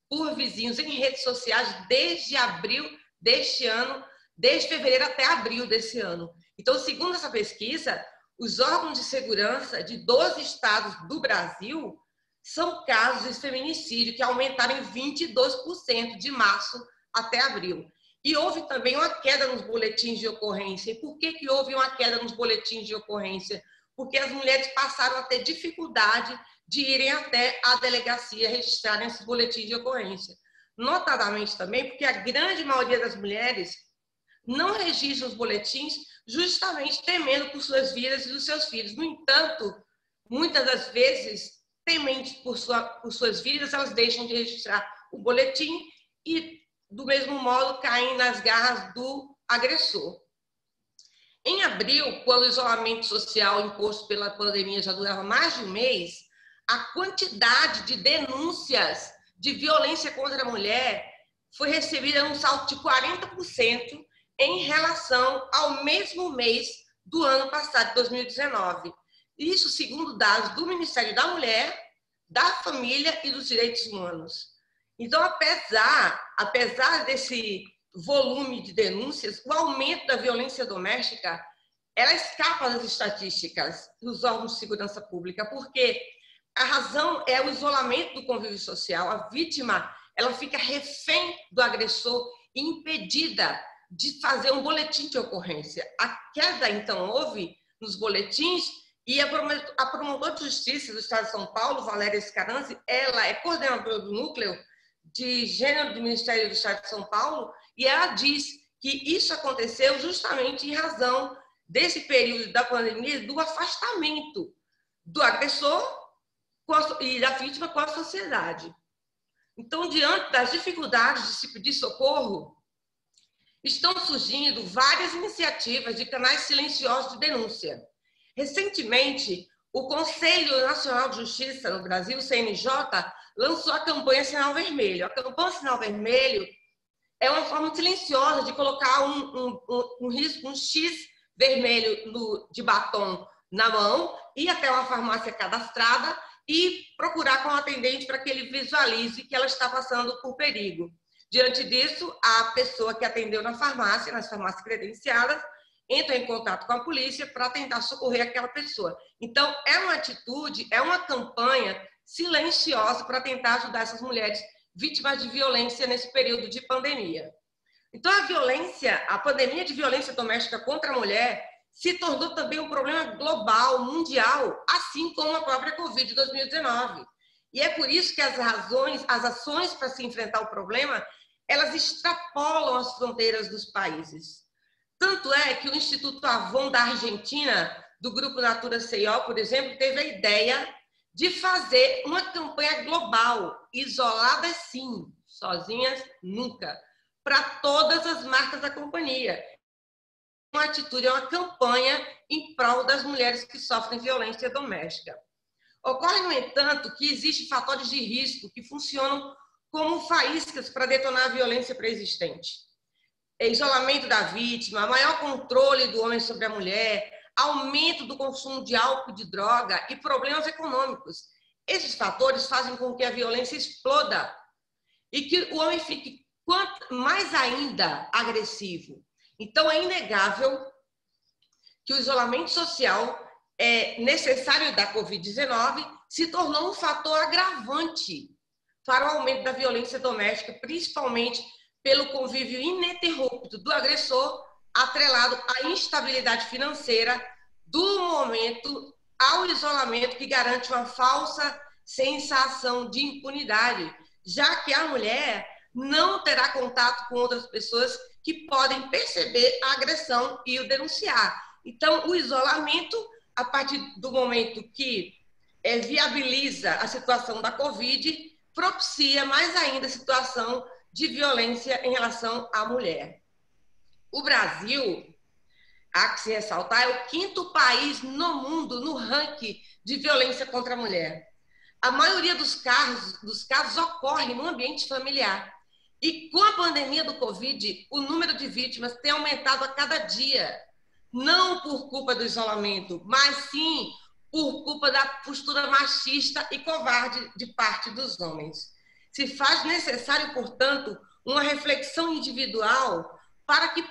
Speaker 8: por vizinhos em redes sociais desde abril deste ano, desde fevereiro até abril desse ano. Então, segundo essa pesquisa, os órgãos de segurança de 12 estados do Brasil são casos de feminicídio que aumentaram em 22% de março até abril. E houve também uma queda nos boletins de ocorrência. E por que houve uma queda nos boletins de ocorrência? Porque as mulheres passaram a ter dificuldade de irem até a delegacia registrarem esses boletins de ocorrência. Notadamente também porque a grande maioria das mulheres não registra os boletins justamente temendo por suas vidas e dos seus filhos. No entanto, muitas das vezes, tementes por suas vidas, elas deixam de registrar o boletim e, do mesmo modo, caem nas garras do agressor. Em abril, quando o isolamento social imposto pela pandemia já durava mais de um mês, a quantidade de denúncias de violência contra a mulher foi recebida num salto de 40% em relação ao mesmo mês do ano passado, 2019. Isso segundo dados do Ministério da Mulher, da Família e dos Direitos Humanos. Então, apesar desse volume de denúncias, o aumento da violência doméstica, ela escapa das estatísticas dos órgãos de segurança pública, porque a razão é o isolamento do convívio social. A vítima, ela fica refém do agressor e impedida de fazer um boletim de ocorrência. A queda, então, houve nos boletins e a promotora de justiça do Estado de São Paulo, Valéria Scaranzi, ela é coordenadora do núcleo de gênero do Ministério do Estado de São Paulo e ela diz que isso aconteceu justamente em razão desse período da pandemia, do afastamento do agressor e da vítima com a sociedade. Então, diante das dificuldades de se pedir socorro, estão surgindo várias iniciativas de canais silenciosos de denúncia. Recentemente, o Conselho Nacional de Justiça no Brasil, o CNJ, lançou a campanha Sinal Vermelho. A campanha Sinal Vermelho é uma forma silenciosa de colocar um X vermelho de batom na mão, ir até uma farmácia cadastrada e procurar com o atendente para que ele visualize que ela está passando por perigo. Diante disso, a pessoa que atendeu na farmácia, nas farmácias credenciadas, entra em contato com a polícia para tentar socorrer aquela pessoa. Então, é uma atitude, é uma campanha silenciosa para tentar ajudar essas mulheres vítimas de violência nesse período de pandemia. Então, a pandemia de violência doméstica contra a mulher se tornou também um problema global, mundial, assim como a própria Covid-2019. E é por isso que as ações para se enfrentar o problema, elas extrapolam as fronteiras dos países. Tanto é que o Instituto Avon da Argentina, do Grupo Natura CO, por exemplo, teve a ideia de fazer uma campanha global, isoladas sim, sozinhas nunca, para todas as marcas da companhia. Uma atitude, é uma campanha em prol das mulheres que sofrem violência doméstica. Ocorre, no entanto, que existem fatores de risco que funcionam como faíscas para detonar a violência pré-existente. Isolamento da vítima, maior controle do homem sobre a mulher, aumento do consumo de álcool e de droga e problemas econômicos. Esses fatores fazem com que a violência exploda e que o homem fique mais ainda agressivo. Então, é inegável que o isolamento social necessário da Covid-19 se tornou um fator agravante para o aumento da violência doméstica, principalmente pelo convívio ininterrupto do agressor, atrelado à instabilidade financeira do momento ao isolamento, que garante uma falsa sensação de impunidade, já que a mulher não terá contato com outras pessoas que podem perceber a agressão e o denunciar. Então, o isolamento, a partir do momento que viabiliza a situação da Covid, propicia mais ainda a situação de violência em relação à mulher. O Brasil, há que se ressaltar, é o 5º país no mundo no ranking de violência contra a mulher. a maioria dos casos ocorre no ambiente familiar. E com a pandemia do Covid, o número de vítimas tem aumentado a cada dia. Não por culpa do isolamento, mas sim por culpa da postura machista e covarde de parte dos homens. Se faz necessário, portanto, uma reflexão individual para que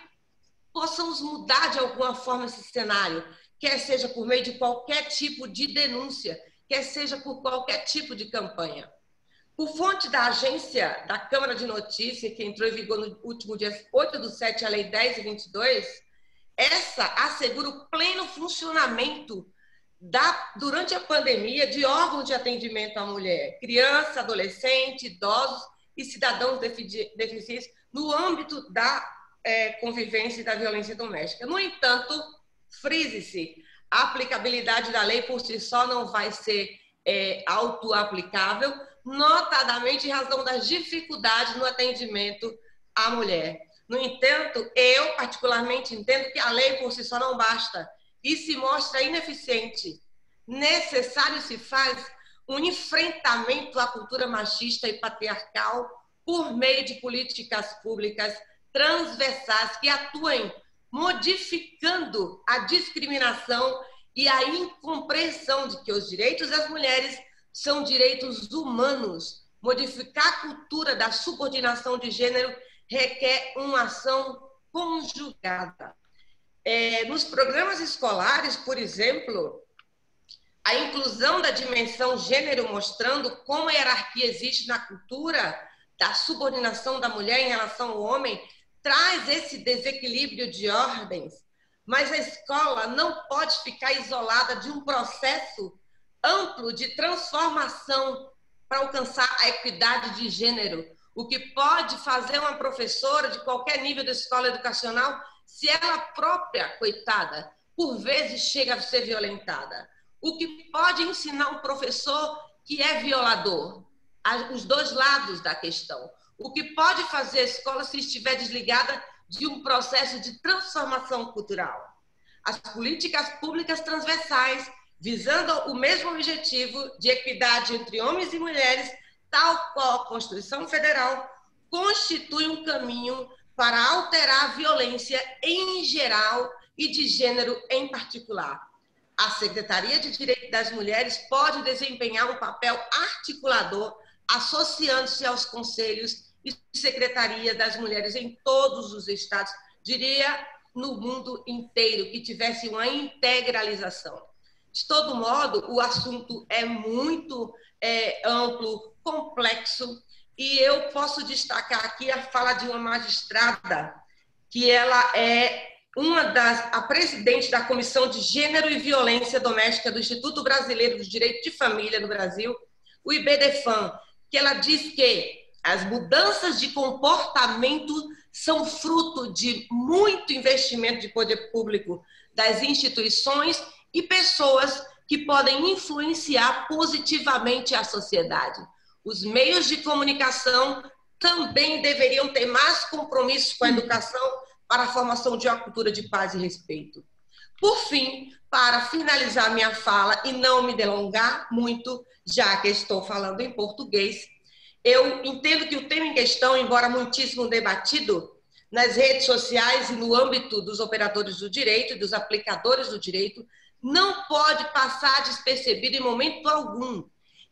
Speaker 8: possamos mudar de alguma forma esse cenário, quer seja por meio de qualquer tipo de denúncia, quer seja por qualquer tipo de campanha. Por fonte da agência da Câmara de Notícias, que entrou em vigor no último dia 8/7, a Lei 10.022, essa assegura o pleno funcionamento durante a pandemia de órgãos de atendimento à mulher, criança, adolescente, idosos e cidadãos deficientes no âmbito da convivência e da violência doméstica. No entanto, frise-se, a aplicabilidade da lei por si só não vai ser autoaplicável, notadamente em razão das dificuldades no atendimento à mulher. No entanto, eu particularmente entendo que a lei por si só não basta e se mostra ineficiente. Necessário se faz um enfrentamento à cultura machista e patriarcal por meio de políticas públicas transversais que atuem modificando a discriminação e a incompreensão de que os direitos das mulheres são direitos humanos. Modificar a cultura da subordinação de gênero requer uma ação conjugada. Nos programas escolares, por exemplo, a inclusão da dimensão gênero, mostrando como a hierarquia existe na cultura da subordinação da mulher em relação ao homem, traz esse desequilíbrio de ordens, mas a escola não pode ficar isolada de um processo amplo de transformação para alcançar a equidade de gênero. O que pode fazer uma professora de qualquer nível da escola educacional se ela própria, coitada, por vezes chega a ser violentada? O que pode ensinar um professor que é violador? Os dois lados da questão. O que pode fazer a escola se estiver desligada de um processo de transformação cultural? As políticas públicas transversais, visando o mesmo objetivo de equidade entre homens e mulheres, tal qual a Constituição Federal, constitui um caminho para alterar a violência em geral e de gênero em particular. A Secretaria de Direitos das Mulheres pode desempenhar um papel articulador, associando-se aos conselhos e secretarias das mulheres em todos os estados, diria no mundo inteiro, que tivesse uma integralização. De todo modo, o assunto é muito amplo, complexo, e eu posso destacar aqui a fala de uma magistrada, que ela é a presidente da Comissão de Gênero e Violência Doméstica do Instituto Brasileiro do Direito de Família no Brasil, o IBDFAM, que ela diz que as mudanças de comportamento são fruto de muito investimento de poder público das instituições e pessoas que podem influenciar positivamente a sociedade. Os meios de comunicação também deveriam ter mais compromissos com a educação para a formação de uma cultura de paz e respeito. Por fim, para finalizar minha fala e não me delongar muito, já que estou falando em português, eu entendo que o tema em questão, embora muitíssimo debatido nas redes sociais e no âmbito dos operadores do direito e dos aplicadores do direito, não pode passar despercebido em momento algum.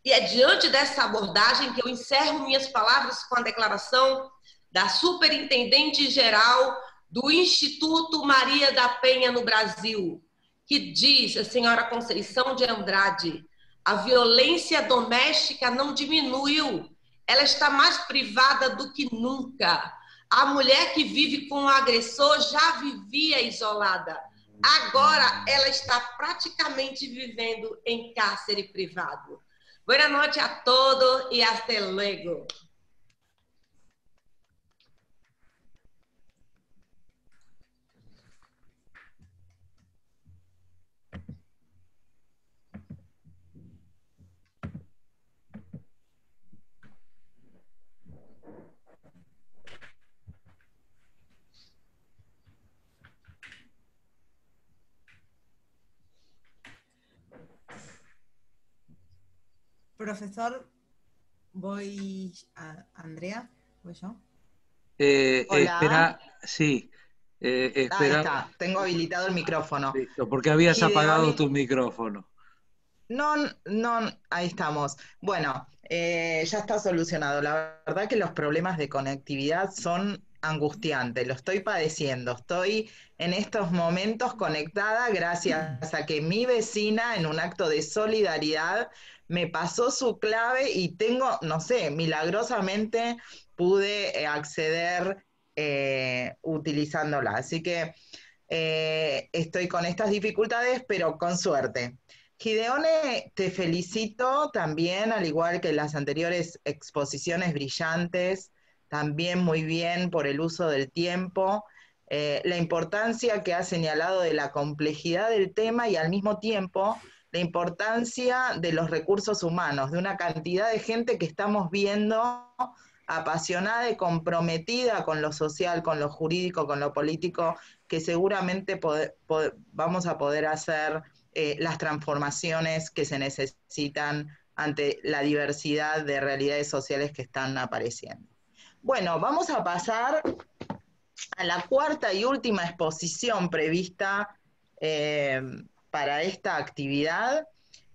Speaker 8: E é diante dessa abordagem que eu encerro minhas palavras com a declaração da Superintendente-Geral do Instituto Maria da Penha no Brasil, que diz, a senhora Conceição de Andrade, a violência doméstica não diminuiu, ela está mais privada do que nunca. A mulher que vive com o agressor já vivia isolada. Agora ela está praticamente vivendo em cárcere privado. Boa noite a todos e hasta luego.
Speaker 9: Profesor, voy a Andrea, voy yo.
Speaker 2: Hola.
Speaker 1: Espera, sí.
Speaker 2: Ahí
Speaker 1: Espera.
Speaker 2: está, tengo habilitado el micrófono.
Speaker 1: Listo, porque habías
Speaker 2: Gideoni-
Speaker 1: apagado tu micrófono.
Speaker 2: No, ahí estamos. Bueno, ya está solucionado. La verdad que los problemas de conectividad son angustiantes, lo estoy padeciendo. Estoy en estos momentos conectada gracias a que mi vecina, en un acto de solidaridad, me pasó su clave y tengo, no sé, milagrosamente pude acceder utilizándola. Así que estoy con estas dificultades, pero con suerte. Gideone, te felicito también, al igual que las anteriores exposiciones brillantes, también muy bien por el uso del tiempo, la importancia que has señalado de la complejidad del tema y al mismo tiempo la importancia de los recursos humanos, de una cantidad de gente que estamos viendo apasionada y comprometida con lo social, con lo jurídico, con lo político, que seguramente vamos a poder hacer las transformaciones que se necesitan ante la diversidad de realidades sociales que están apareciendo. Bueno, vamos a pasar a la cuarta y última exposición prevista para esta actividad.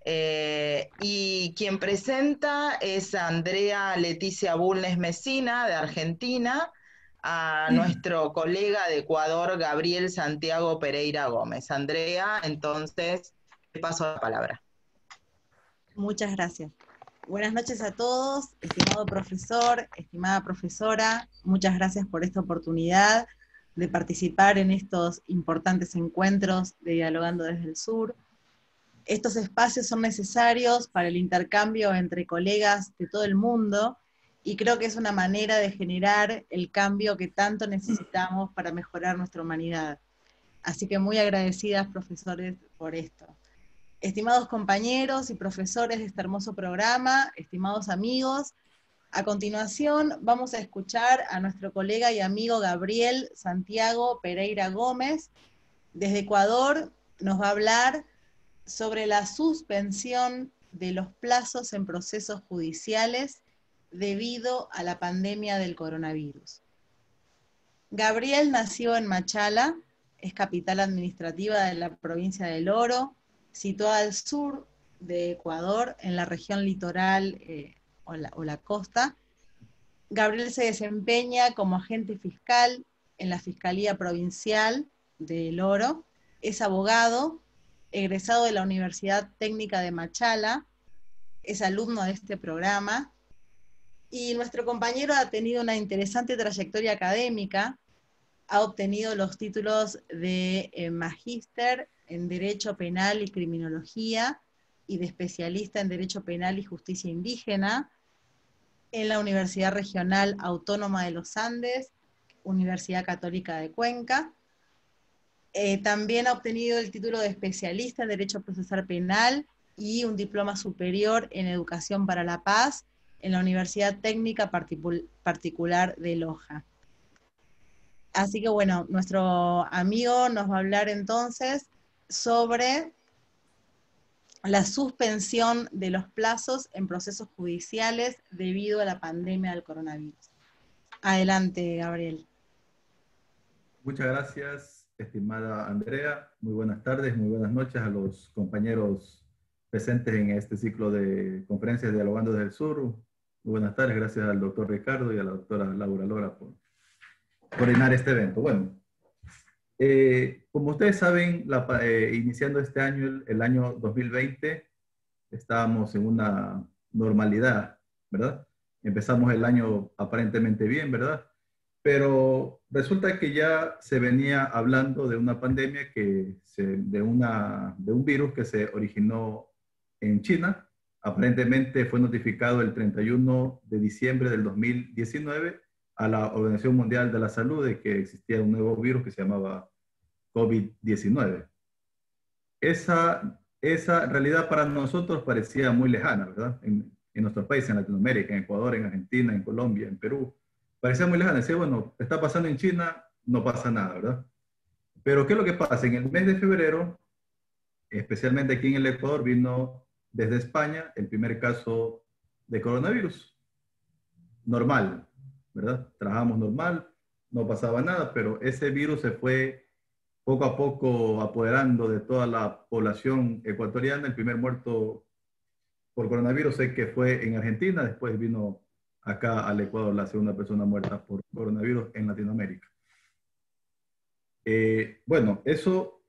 Speaker 2: Y quien presenta es Andrea Leticia Bulnes Mesina, de Argentina, a nuestro colega de Ecuador, Gabriel Santiago Pereira Gómez. Andrea, entonces, te paso la palabra.
Speaker 9: Muchas gracias. Buenas noches a todos, estimado profesor, estimada profesora, muchas gracias por esta oportunidad de participar en estos importantes encuentros de Dialogando desde el Sur. Estos espacios son necesarios para el intercambio entre colegas de todo el mundo, y creo que es una manera de generar el cambio que tanto necesitamos para mejorar nuestra humanidad. Así que muy agradecidas, profesores, por esto. Estimados compañeros y profesores de este hermoso programa, estimados amigos, a continuación vamos a escuchar a nuestro colega y amigo Gabriel Santiago Pereira Gómez. Desde Ecuador nos va a hablar sobre la suspensión de los plazos en procesos judiciales debido a la pandemia del coronavirus. Gabriel nació en Machala, es capital administrativa de la provincia del Oro, situada al sur de Ecuador, en la región litoral o la costa. Gabriel se desempeña como agente fiscal en la Fiscalía Provincial del Oro, es abogado, egresado de la Universidad Técnica de Machala, es alumno de este programa, y nuestro compañero ha tenido una interesante trayectoria académica, ha obtenido los títulos de magíster en Derecho Penal y Criminología, y de especialista en Derecho Penal y Justicia Indígena, en la Universidad Regional Autónoma de los Andes, Universidad Católica de Cuenca. También ha obtenido el título de especialista en Derecho Procesal Penal y un diploma superior en Educación para la Paz en la Universidad Técnica Particular de Loja. Así que bueno, nuestro amigo nos va a hablar entonces sobre la suspensión de los plazos en procesos judiciales debido a la pandemia del coronavirus. Adelante, Gabriel.
Speaker 10: Muchas gracias, estimada Andrea. Muy buenas tardes, muy buenas noches a los compañeros presentes en este ciclo de conferencias Dialogando desde el Sur. Muy buenas tardes, gracias al doctor Ricardo y a la doctora Laura Lora por coordinar este evento. Bueno, como ustedes saben, iniciando este año, el año 2020, estábamos en una normalidad, ¿verdad? Empezamos el año aparentemente bien, ¿verdad? Pero resulta que ya se venía hablando de una pandemia, de un virus que se originó en China. Aparentemente fue notificado el 31 de diciembre del 2019 a la Organización Mundial de la Salud de que existía un nuevo virus que se llamaba COVID-19. Esa realidad para nosotros parecía muy lejana, ¿verdad? En nuestro país, en Latinoamérica, en Ecuador, en Argentina, en Colombia, en Perú. Parecía muy lejana. Decía, bueno, está pasando en China, no pasa nada, ¿verdad? Pero ¿qué es lo que pasa? En el mes de febrero, especialmente aquí en el Ecuador, vino desde España el primer caso de coronavirus. Normal, ¿verdad? Trabajamos normal, no pasaba nada, pero ese virus se fue poco a poco apoderando de toda la población ecuatoriana. El primer muerto por coronavirus sé que fue en Argentina, después vino acá al Ecuador la segunda persona muerta por coronavirus en Latinoamérica. Bueno, eso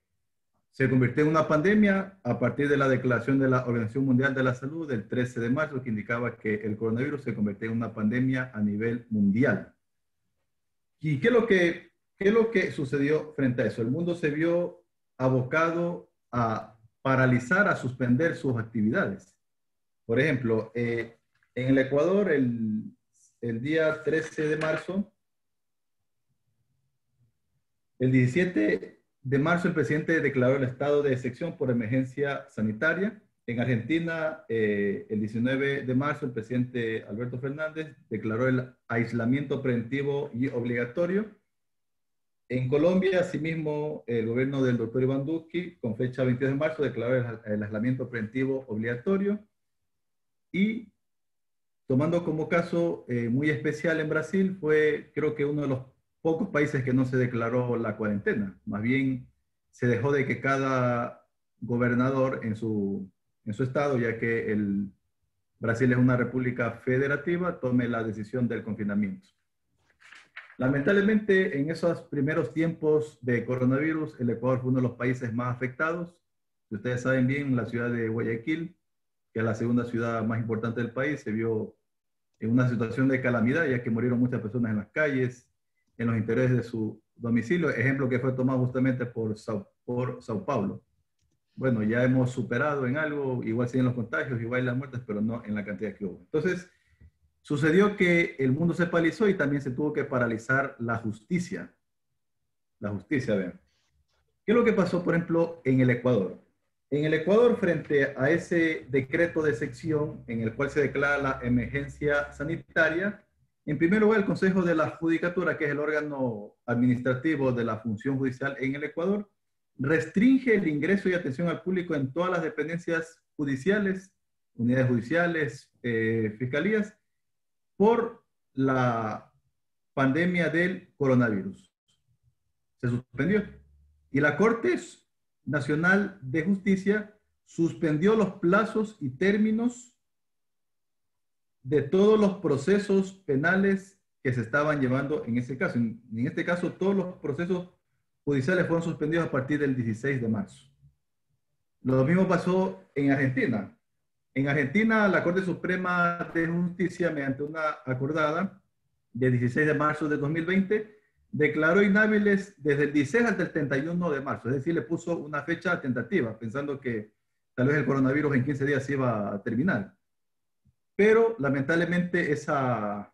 Speaker 10: se convirtió en una pandemia a partir de la declaración de la Organización Mundial de la Salud del 13 de marzo, que indicaba que el coronavirus se convirtió en una pandemia a nivel mundial. ¿Y qué es lo que sucedió frente a eso? El mundo se vio abocado a paralizar, a suspender sus actividades. Por ejemplo, en el Ecuador, el día 13 de marzo, el 17 de marzo el presidente declaró el estado de excepción por emergencia sanitaria. En Argentina, el 19 de marzo, el presidente Alberto Fernández declaró el aislamiento preventivo y obligatorio. En Colombia, asimismo, el gobierno del doctor Iván Duque, con fecha 22 de marzo, declaró el aislamiento preventivo obligatorio. Y tomando como caso muy especial en Brasil, fue creo que uno de los pocos países que no se declaró la cuarentena. Más bien se dejó de que cada gobernador en su estado, ya que Brasil es una república federativa, tome la decisión del confinamiento. Lamentablemente, en esos primeros tiempos de coronavirus, el Ecuador fue uno de los países más afectados. Si ustedes saben bien, la ciudad de Guayaquil, que es la segunda ciudad más importante del país, se vio en una situación de calamidad, ya que murieron muchas personas en las calles, en los interiores de su domicilio, ejemplo que fue tomado justamente por Sao Paulo. Bueno, ya hemos superado en algo, igual siguen los contagios, igual las muertes, pero no en la cantidad que hubo. Entonces, sucedió que el mundo se paralizó y también se tuvo que paralizar la justicia. La justicia, vean. ¿Qué es lo que pasó, por ejemplo, en el Ecuador? En el Ecuador, frente a ese decreto de excepción en el cual se declara la emergencia sanitaria, en primer lugar, el Consejo de la Judicatura, que es el órgano administrativo de la función judicial en el Ecuador, restringe el ingreso y atención al público en todas las dependencias judiciales, unidades judiciales, fiscalías, por la pandemia del coronavirus. Se suspendió. Y la Corte Nacional de Justicia suspendió los plazos y términos de todos los procesos penales que se estaban llevando en ese caso. En este caso, todos los procesos judiciales fueron suspendidos a partir del 16 de marzo. Lo mismo pasó en Argentina. En Argentina, la Corte Suprema de Justicia, mediante una acordada del 16 de marzo de 2020, declaró inhábiles desde el 16 hasta el 31 de marzo. Es decir, le puso una fecha tentativa, pensando que tal vez el coronavirus en 15 días iba a terminar. Pero lamentablemente esa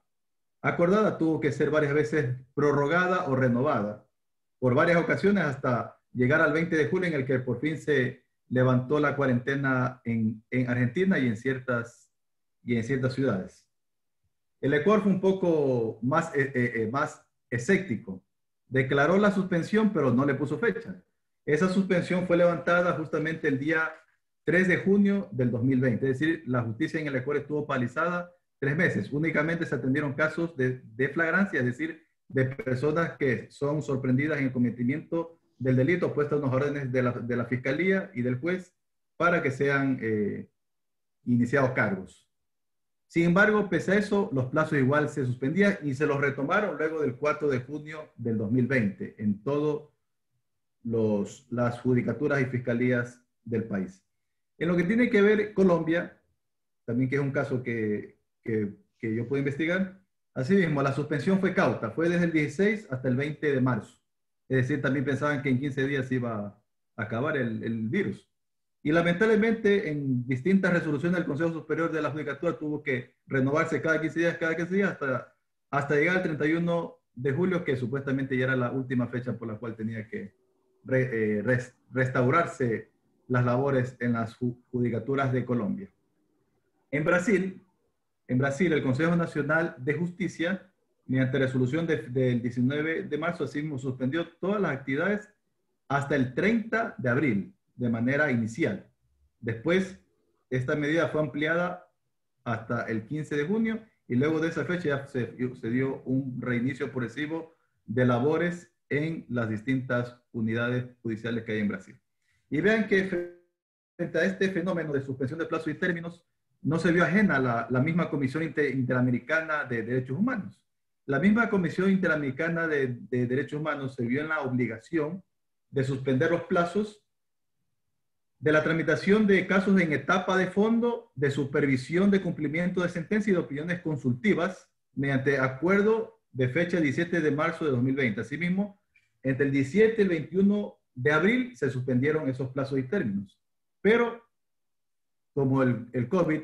Speaker 10: acordada tuvo que ser varias veces prorrogada o renovada por varias ocasiones hasta llegar al 20 de julio en el que por fin se levantó la cuarentena en Argentina y en ciertas ciudades. El Ecuador fue un poco más escéptico. Declaró la suspensión, pero no le puso fecha. Esa suspensión fue levantada justamente el día 3 de junio del 2020. Es decir, la justicia en el Ecuador estuvo paralizada 3 meses. Únicamente se atendieron casos de flagrancia, es decir, de personas que son sorprendidas en el cometimiento del delito, puestas unas órdenes de la Fiscalía y del juez para que sean iniciados cargos. Sin embargo, pese a eso, los plazos igual se suspendían y se los retomaron luego del 4 de junio del 2020 en todas las judicaturas y fiscalías del país. En lo que tiene que ver Colombia, también que es un caso que yo puedo investigar, asimismo, la suspensión fue cauta, fue desde el 16 hasta el 20 de marzo. Es decir, también pensaban que en 15 días iba a acabar el virus. Y lamentablemente, en distintas resoluciones del Consejo Superior de la Judicatura tuvo que renovarse cada 15 días, hasta llegar al 31 de julio, que supuestamente ya era la última fecha por la cual tenía que restaurarse las labores en las judicaturas de Colombia. En Brasil, el Consejo Nacional de Justicia, mediante resolución del 19 de marzo, así mismo suspendió todas las actividades hasta el 30 de abril, de manera inicial. Después, esta medida fue ampliada hasta el 15 de junio y luego de esa fecha ya se dio un reinicio progresivo de labores en las distintas unidades judiciales que hay en Brasil. Y vean que frente a este fenómeno de suspensión de plazos y términos, no se vio ajena la misma Comisión Interamericana de Derechos Humanos. La misma Comisión Interamericana de Derechos Humanos se vio en la obligación de suspender los plazos de la tramitación de casos en etapa de fondo, de supervisión de cumplimiento de sentencia y de opiniones consultivas mediante acuerdo de fecha 17 de marzo de 2020. Asimismo, entre el 17 y el 21 de abril se suspendieron esos plazos y términos. Pero, como el COVID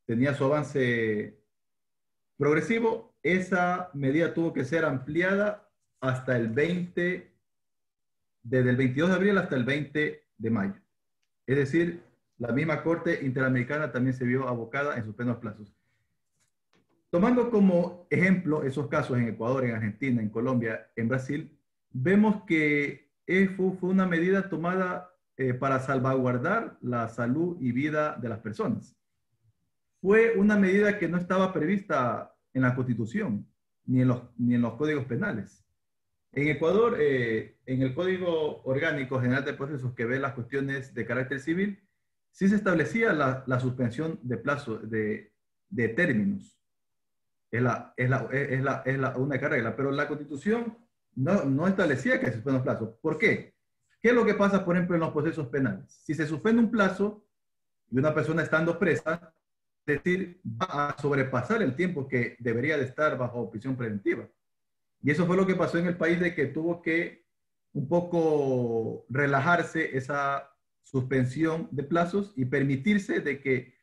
Speaker 10: tenía su avance progresivo, esa medida tuvo que ser ampliada hasta el 20, desde el 22 de abril hasta el 20 de mayo. Es decir, la misma Corte Interamericana también se vio abocada en suspender los plazos. Tomando como ejemplo esos casos en Ecuador, en Argentina, en Colombia, en Brasil, vemos que fue una medida tomada para salvaguardar la salud y vida de las personas. Fue una medida que no estaba prevista en la Constitución, ni en los códigos penales. En Ecuador, en el Código Orgánico General de Procesos que ve las cuestiones de carácter civil, sí se establecía la suspensión de plazo, de términos. Es una regla, pero la Constitución no establecía que se suspendan los plazos. ¿Por qué? ¿Qué es lo que pasa, por ejemplo, en los procesos penales? Si se suspende un plazo y una persona estando presa, es decir, va a sobrepasar el tiempo que debería de estar bajo prisión preventiva. Y eso fue lo que pasó en el país, de que tuvo que un poco relajarse esa suspensión de plazos y permitirse de que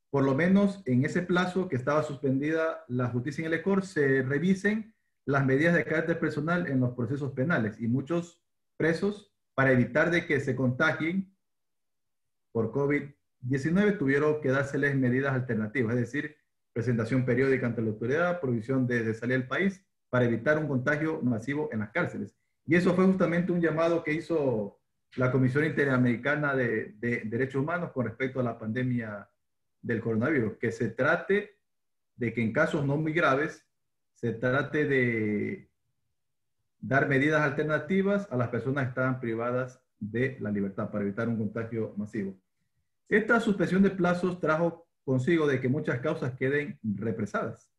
Speaker 10: por lo menos en ese plazo que estaba suspendida la justicia en el ECOR se revisen las medidas de carácter personal en los procesos penales. Y muchos presos, para evitar de que se contagien por COVID-19, tuvieron que dárseles medidas alternativas, es decir, presentación periódica ante la autoridad, prohibición de salir del país, para evitar un contagio masivo en las cárceles. Y eso fue justamente un llamado que hizo la Comisión Interamericana de Derechos Humanos con respecto a la pandemia del coronavirus, que se trate de que en casos no muy graves, se trate de dar medidas alternativas a las personas que estaban privadas de la libertad para evitar un contagio masivo. Esta suspensión de plazos trajo consigo de que muchas causas queden represadas,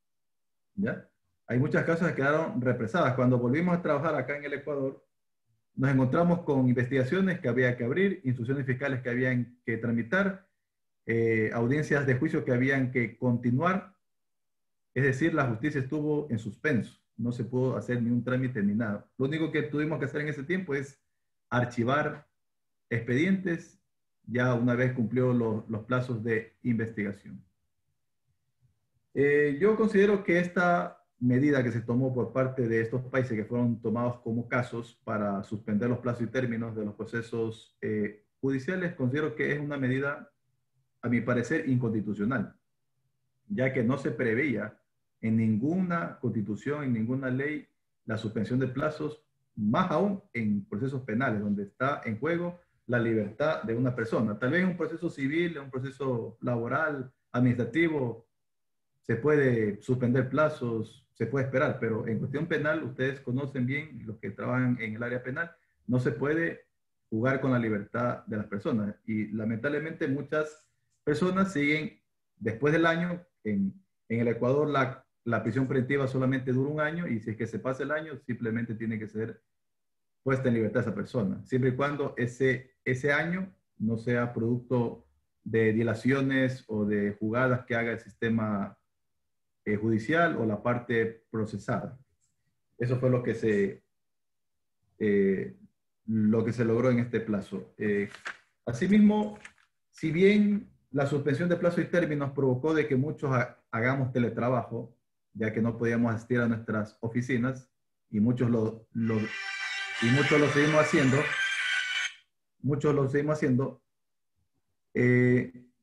Speaker 10: ¿ya? Hay muchas causas que quedaron represadas. Cuando volvimos a trabajar acá en el Ecuador, nos encontramos con investigaciones que había que abrir, instrucciones fiscales que habían que tramitar, audiencias de juicio que habían que continuar. Es decir, la justicia estuvo en suspenso. No se pudo hacer ni un trámite ni nada. Lo único que tuvimos que hacer en ese tiempo es archivar expedientes, ya una vez cumplió los plazos de investigación. Yo considero que esta medida que se tomó por parte de estos países que fueron tomados como casos para suspender los plazos y términos de los procesos judiciales, considero que es una medida, a mi parecer, inconstitucional, ya que no se preveía en ninguna constitución, en ninguna ley, la suspensión de plazos, más aún en procesos penales, donde está en juego la libertad de una persona. Tal vez en un proceso civil, en un proceso laboral, administrativo, se puede suspender plazos, se puede esperar, pero en cuestión penal, ustedes conocen bien, los que trabajan en el área penal, no se puede jugar con la libertad de las personas. Y lamentablemente muchas personas siguen, después del año, en el Ecuador la prisión preventiva solamente dura un año, y si es que se pasa el año, simplemente tiene que ser puesta en libertad esa persona, siempre y cuando ese año no sea producto de dilaciones o de jugadas que haga el sistema judicial o la parte procesada. Eso fue lo que se logró en este plazo. Asimismo, si bien la suspensión de plazo y términos provocó de que muchos hagamos teletrabajo, ya que no podíamos asistir a nuestras oficinas, y muchos lo seguimos haciendo,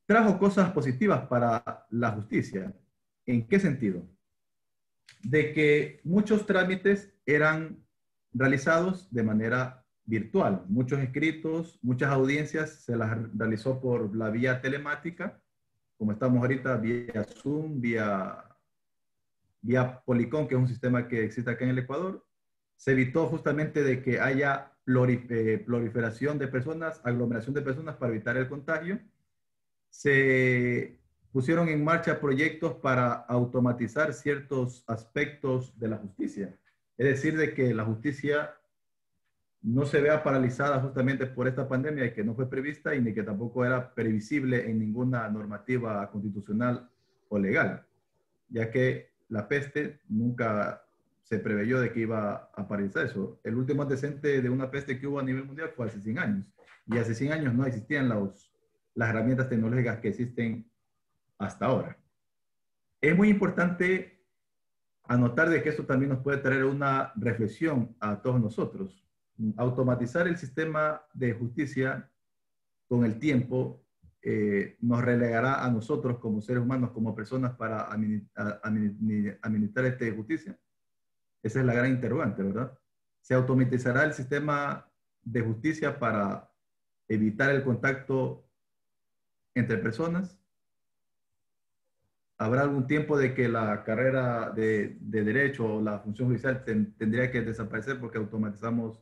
Speaker 10: trajo cosas positivas para la justicia. ¿En qué sentido? De que muchos trámites eran realizados de manera virtual. Muchos escritos, muchas audiencias se las realizó por la vía telemática, como estamos ahorita, vía Zoom, vía Polycom, que es un sistema que existe acá en el Ecuador. Se evitó justamente de que haya proliferación de personas, aglomeración de personas para evitar el contagio. Se pusieron en marcha proyectos para automatizar ciertos aspectos de la justicia. Es decir, de que la justicia no se vea paralizada justamente por esta pandemia y que no fue prevista y ni que tampoco era previsible en ninguna normativa constitucional o legal, ya que la peste nunca se preveyó de que iba a paralizar eso. El último antecedente de una peste que hubo a nivel mundial fue hace 100 años, y hace 100 años no existían las herramientas tecnológicas que existen hasta ahora. Es muy importante anotar de que esto también nos puede traer una reflexión a todos nosotros. Automatizar el sistema de justicia con el tiempo nos relegará a nosotros como seres humanos, como personas para administrar esta justicia. Esa es la gran interrogante, ¿verdad? ¿Se automatizará el sistema de justicia para evitar el contacto entre personas? ¿Habrá algún tiempo de que la carrera de derecho o la función judicial tendría que desaparecer porque automatizamos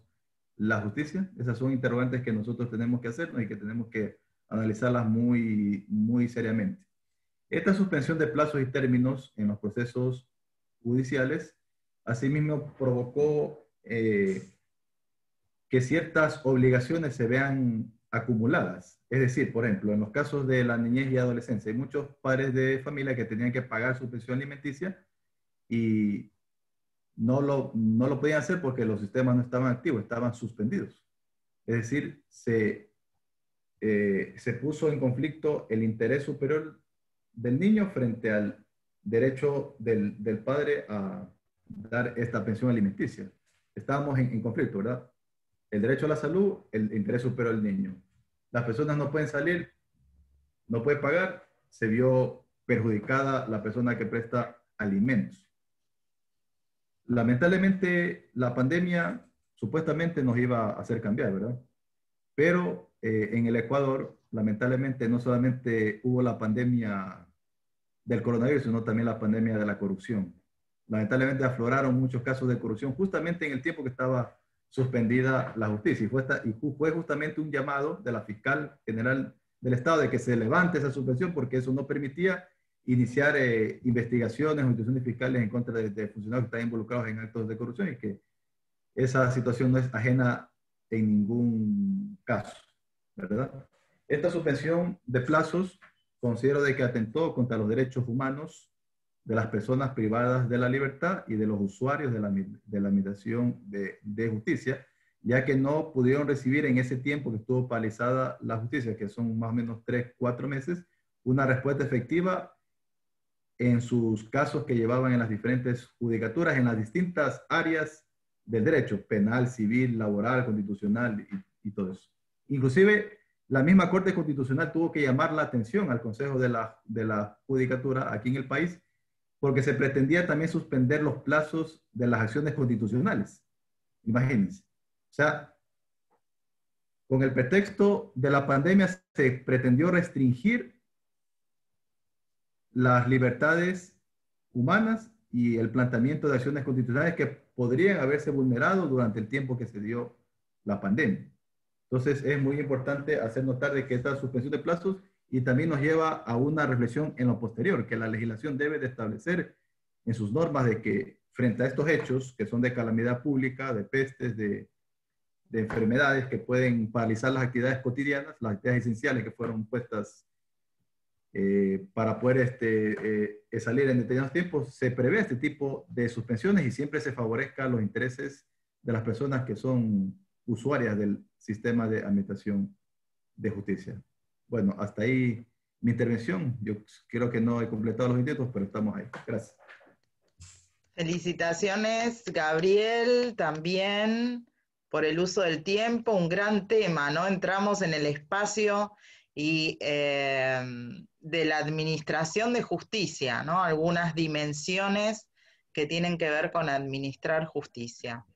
Speaker 10: la justicia? Esas son interrogantes que nosotros tenemos que hacernos y que tenemos que analizarlas muy, muy seriamente. Esta suspensión de plazos y términos en los procesos judiciales asimismo provocó que ciertas obligaciones se vean acumuladas. Es decir, por ejemplo, en los casos de la niñez y adolescencia, hay muchos padres de familia que tenían que pagar su pensión alimenticia y no lo podían hacer porque los sistemas no estaban activos, estaban suspendidos. Es decir, se puso en conflicto el interés superior del niño frente al derecho del padre a dar esta pensión alimenticia. Estábamos en conflicto, ¿verdad? El derecho a la salud, el interés superior del niño. Las personas no pueden salir, no pueden pagar, se vio perjudicada la persona que presta alimentos. Lamentablemente, la pandemia supuestamente nos iba a hacer cambiar, ¿verdad? Pero en el Ecuador, lamentablemente, no solamente hubo la pandemia del coronavirus, sino también la pandemia de la corrupción. Lamentablemente afloraron muchos casos de corrupción justamente en el tiempo que estaba suspendida la justicia. Y fue justamente un llamado de la fiscal general del Estado de que se levante esa suspensión porque eso no permitía iniciar investigaciones o instituciones fiscales en contra de funcionarios que están involucrados en actos de corrupción y que esa situación no es ajena en ningún caso, ¿verdad? Esta suspensión de plazos considero de que atentó contra los derechos humanos de las personas privadas de la libertad y de los usuarios de la administración de justicia, ya que no pudieron recibir en ese tiempo que estuvo paralizada la justicia, que son más o menos 3-4 meses, una respuesta efectiva en sus casos que llevaban en las diferentes judicaturas, en las distintas áreas del derecho, penal, civil, laboral, constitucional y todo eso. Inclusive, la misma Corte Constitucional tuvo que llamar la atención al Consejo de la Judicatura aquí en el país, porque se pretendía también suspender los plazos de las acciones constitucionales. Imagínense. O sea, con el pretexto de la pandemia se pretendió restringir las libertades humanas y el planteamiento de acciones constitucionales que podrían haberse vulnerado durante el tiempo que se dio la pandemia. Entonces es muy importante hacer notar de que esta suspensión de plazos y también nos lleva a una reflexión en lo posterior, que la legislación debe de establecer en sus normas de que frente a estos hechos que son de calamidad pública, de pestes, de enfermedades que pueden paralizar las actividades cotidianas, las actividades esenciales que fueron puestas para poder salir en determinados tiempos, se prevé este tipo de suspensiones y siempre se favorezca los intereses de las personas que son usuarias del sistema de administración de justicia. Bueno, hasta ahí mi intervención. Yo creo que no he completado los intentos, pero estamos ahí. Gracias.
Speaker 2: Felicitaciones, Gabriel, también por el uso del tiempo. Un gran tema, ¿no? Entramos en el espacio y de la administración de justicia, ¿no? Algunas dimensiones que tienen que ver con administrar justicia.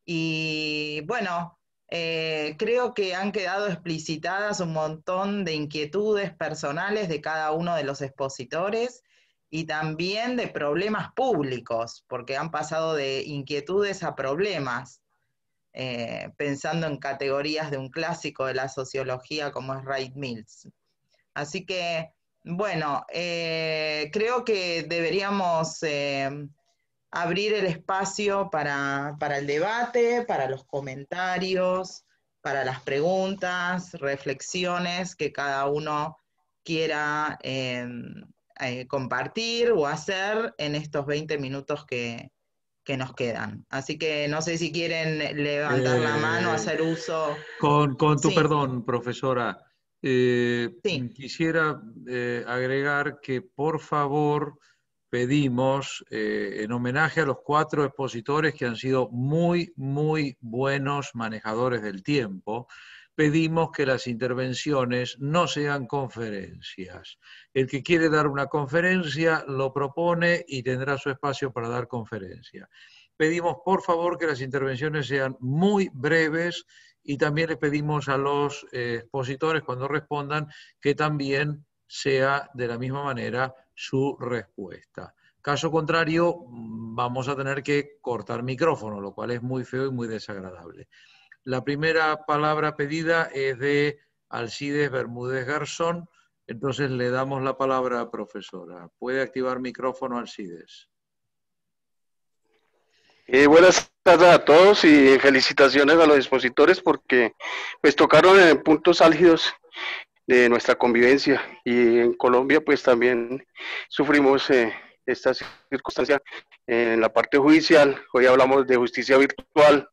Speaker 2: Y bueno, Creo que han quedado explicitadas un montón de inquietudes personales de cada uno de los expositores y también de problemas públicos, porque han pasado de inquietudes a problemas, pensando en categorías de un clásico de la sociología como es Wright Mills. Así que, bueno, creo que deberíamos abrir el espacio para el debate, para los comentarios, para las preguntas, reflexiones que cada uno quiera compartir o hacer en estos 20 minutos que nos quedan. Así que no sé si quieren levantar la mano, hacer uso.
Speaker 1: Con tu
Speaker 2: Sí.
Speaker 1: perdón, profesora,
Speaker 2: Sí.
Speaker 1: quisiera agregar que por favor pedimos, en homenaje a los 4 expositores que han sido muy, muy buenos manejadores del tiempo, pedimos que las intervenciones no sean conferencias. El que quiere dar una conferencia lo propone y tendrá su espacio para dar conferencia. Pedimos por favor que las intervenciones sean muy breves y también le pedimos a los expositores cuando respondan que también sea de la misma manera su respuesta. Caso contrario, vamos a tener que cortar micrófono, lo cual es muy feo y muy desagradable. La primera palabra pedida es de Alcides Bermúdez Garzón, entonces le damos la palabra a profesora. ¿Puede activar micrófono, Alcides?
Speaker 11: Buenas tardes a todos y felicitaciones a los expositores porque pues tocaron en puntos álgidos de nuestra convivencia y en Colombia pues también sufrimos esta circunstancia en la parte judicial. Hoy hablamos de justicia virtual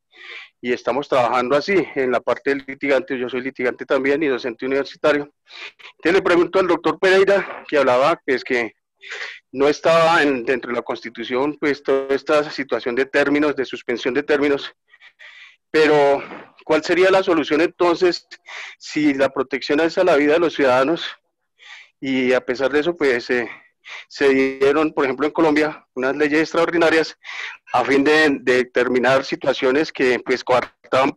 Speaker 11: y estamos trabajando así en la parte del litigante. Yo soy litigante también y docente universitario. Entonces le pregunto al doctor Pereira, que hablaba que es que no estaba dentro de la Constitución pues toda esta situación de términos, de suspensión de términos, pero ¿cuál sería la solución entonces si la protección es a la vida de los ciudadanos y a pesar de eso pues se dieron, por ejemplo en Colombia, unas leyes extraordinarias a fin de determinar situaciones que pues coartaban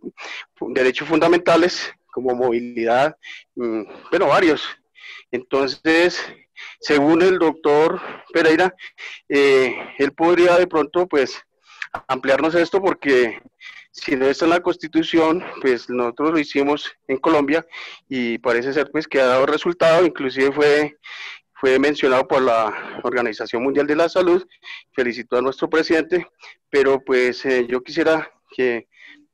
Speaker 11: derechos fundamentales como movilidad, bueno, varios. Entonces, según el doctor Pereira, él podría de pronto pues ampliarnos esto porque si no está en la Constitución, pues nosotros lo hicimos en Colombia y parece ser pues que ha dado resultado, inclusive fue mencionado por la Organización Mundial de la Salud, felicitó a nuestro presidente, pero pues yo quisiera que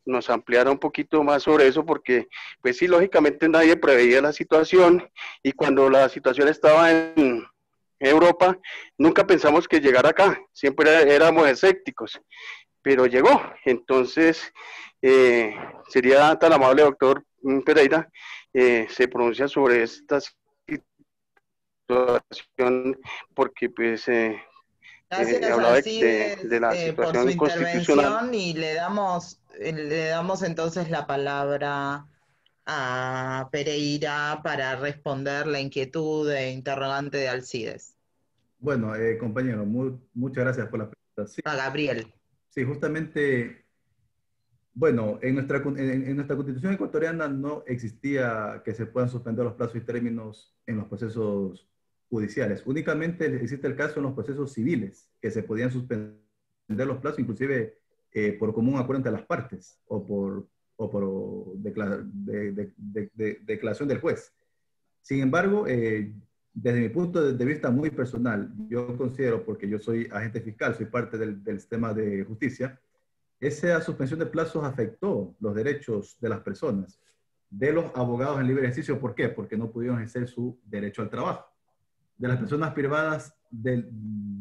Speaker 11: nos ampliara un poquito más sobre eso, porque pues sí, lógicamente nadie preveía la situación, y cuando la situación estaba en Europa, nunca pensamos que llegara acá, siempre éramos escépticos, pero llegó. Entonces, sería tan amable, doctor Pereira, se pronuncia sobre esta situación, porque pues
Speaker 2: gracias
Speaker 11: hablaba
Speaker 2: Alcides,
Speaker 11: de la
Speaker 2: por su
Speaker 11: situación constitucional.
Speaker 2: intervención y le damos entonces la palabra a Pereira para responder la inquietud e interrogante de Alcides.
Speaker 10: Bueno, compañero, muchas gracias por la pregunta. Sí,
Speaker 2: a Gabriel.
Speaker 10: Sí, justamente, bueno, en nuestra Constitución ecuatoriana no existía que se puedan suspender los plazos y términos en los procesos judiciales. Únicamente existe el caso en los procesos civiles, que se podían suspender los plazos, inclusive por común acuerdo entre las partes o por declaración del juez. Sin embargo, desde mi punto de vista muy personal, yo considero, porque yo soy agente fiscal, soy parte del sistema de justicia, esa suspensión de plazos afectó los derechos de las personas, de los abogados en libre ejercicio. ¿Por qué? Porque no pudieron ejercer su derecho al trabajo. De las personas privadas de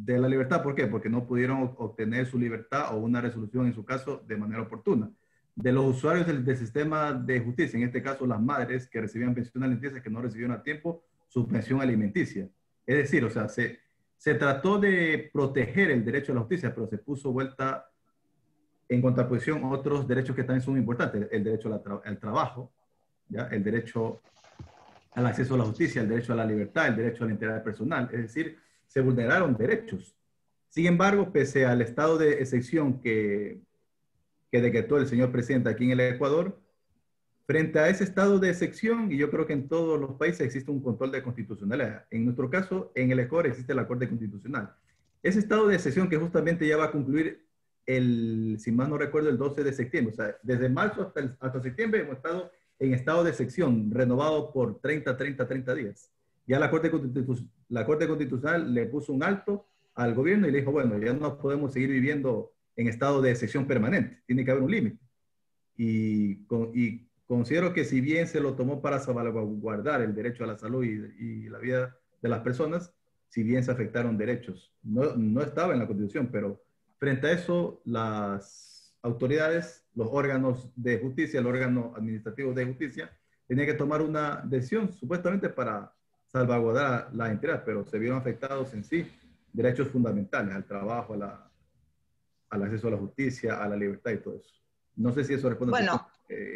Speaker 10: la libertad, ¿por qué? Porque no pudieron obtener su libertad o una resolución en su caso de manera oportuna. De los usuarios del sistema de justicia, en este caso las madres que recibían pensión alimenticia que no recibieron a tiempo su pensión alimenticia. Es decir, o sea, se trató de proteger el derecho a la justicia, pero se puso vuelta en contraposición a otros derechos que también son importantes, el derecho al trabajo, ¿ya? El derecho al acceso a la justicia, el derecho a la libertad, el derecho a la integridad personal. Es decir, se vulneraron derechos. Sin embargo, pese al estado de excepción que decretó el señor presidente aquí en el Ecuador, frente a ese estado de excepción, y yo creo que en todos los países existe un control de constitucionalidad. En nuestro caso, en el Ecuador existe la Corte Constitucional. Ese estado de excepción que justamente ya va a concluir si mal no recuerdo, el 12 de septiembre. O sea, desde marzo hasta septiembre hemos estado en estado de excepción, renovado por 30 días. Ya la Corte Constitucional le puso un alto al gobierno y le dijo, bueno, ya no podemos seguir viviendo en estado de excepción permanente, tiene que haber un límite. Y considero que si bien se lo tomó para salvaguardar el derecho a la salud y la vida de las personas, si bien se afectaron derechos, no estaba en la Constitución, pero frente a eso, las autoridades, los órganos de justicia, el órgano administrativo de justicia, tenían que tomar una decisión supuestamente para salvaguardar la entidad, pero se vieron afectados en sí derechos fundamentales, al trabajo, al acceso a la justicia, a la libertad y todo eso. No sé si eso responde
Speaker 2: bueno,
Speaker 10: a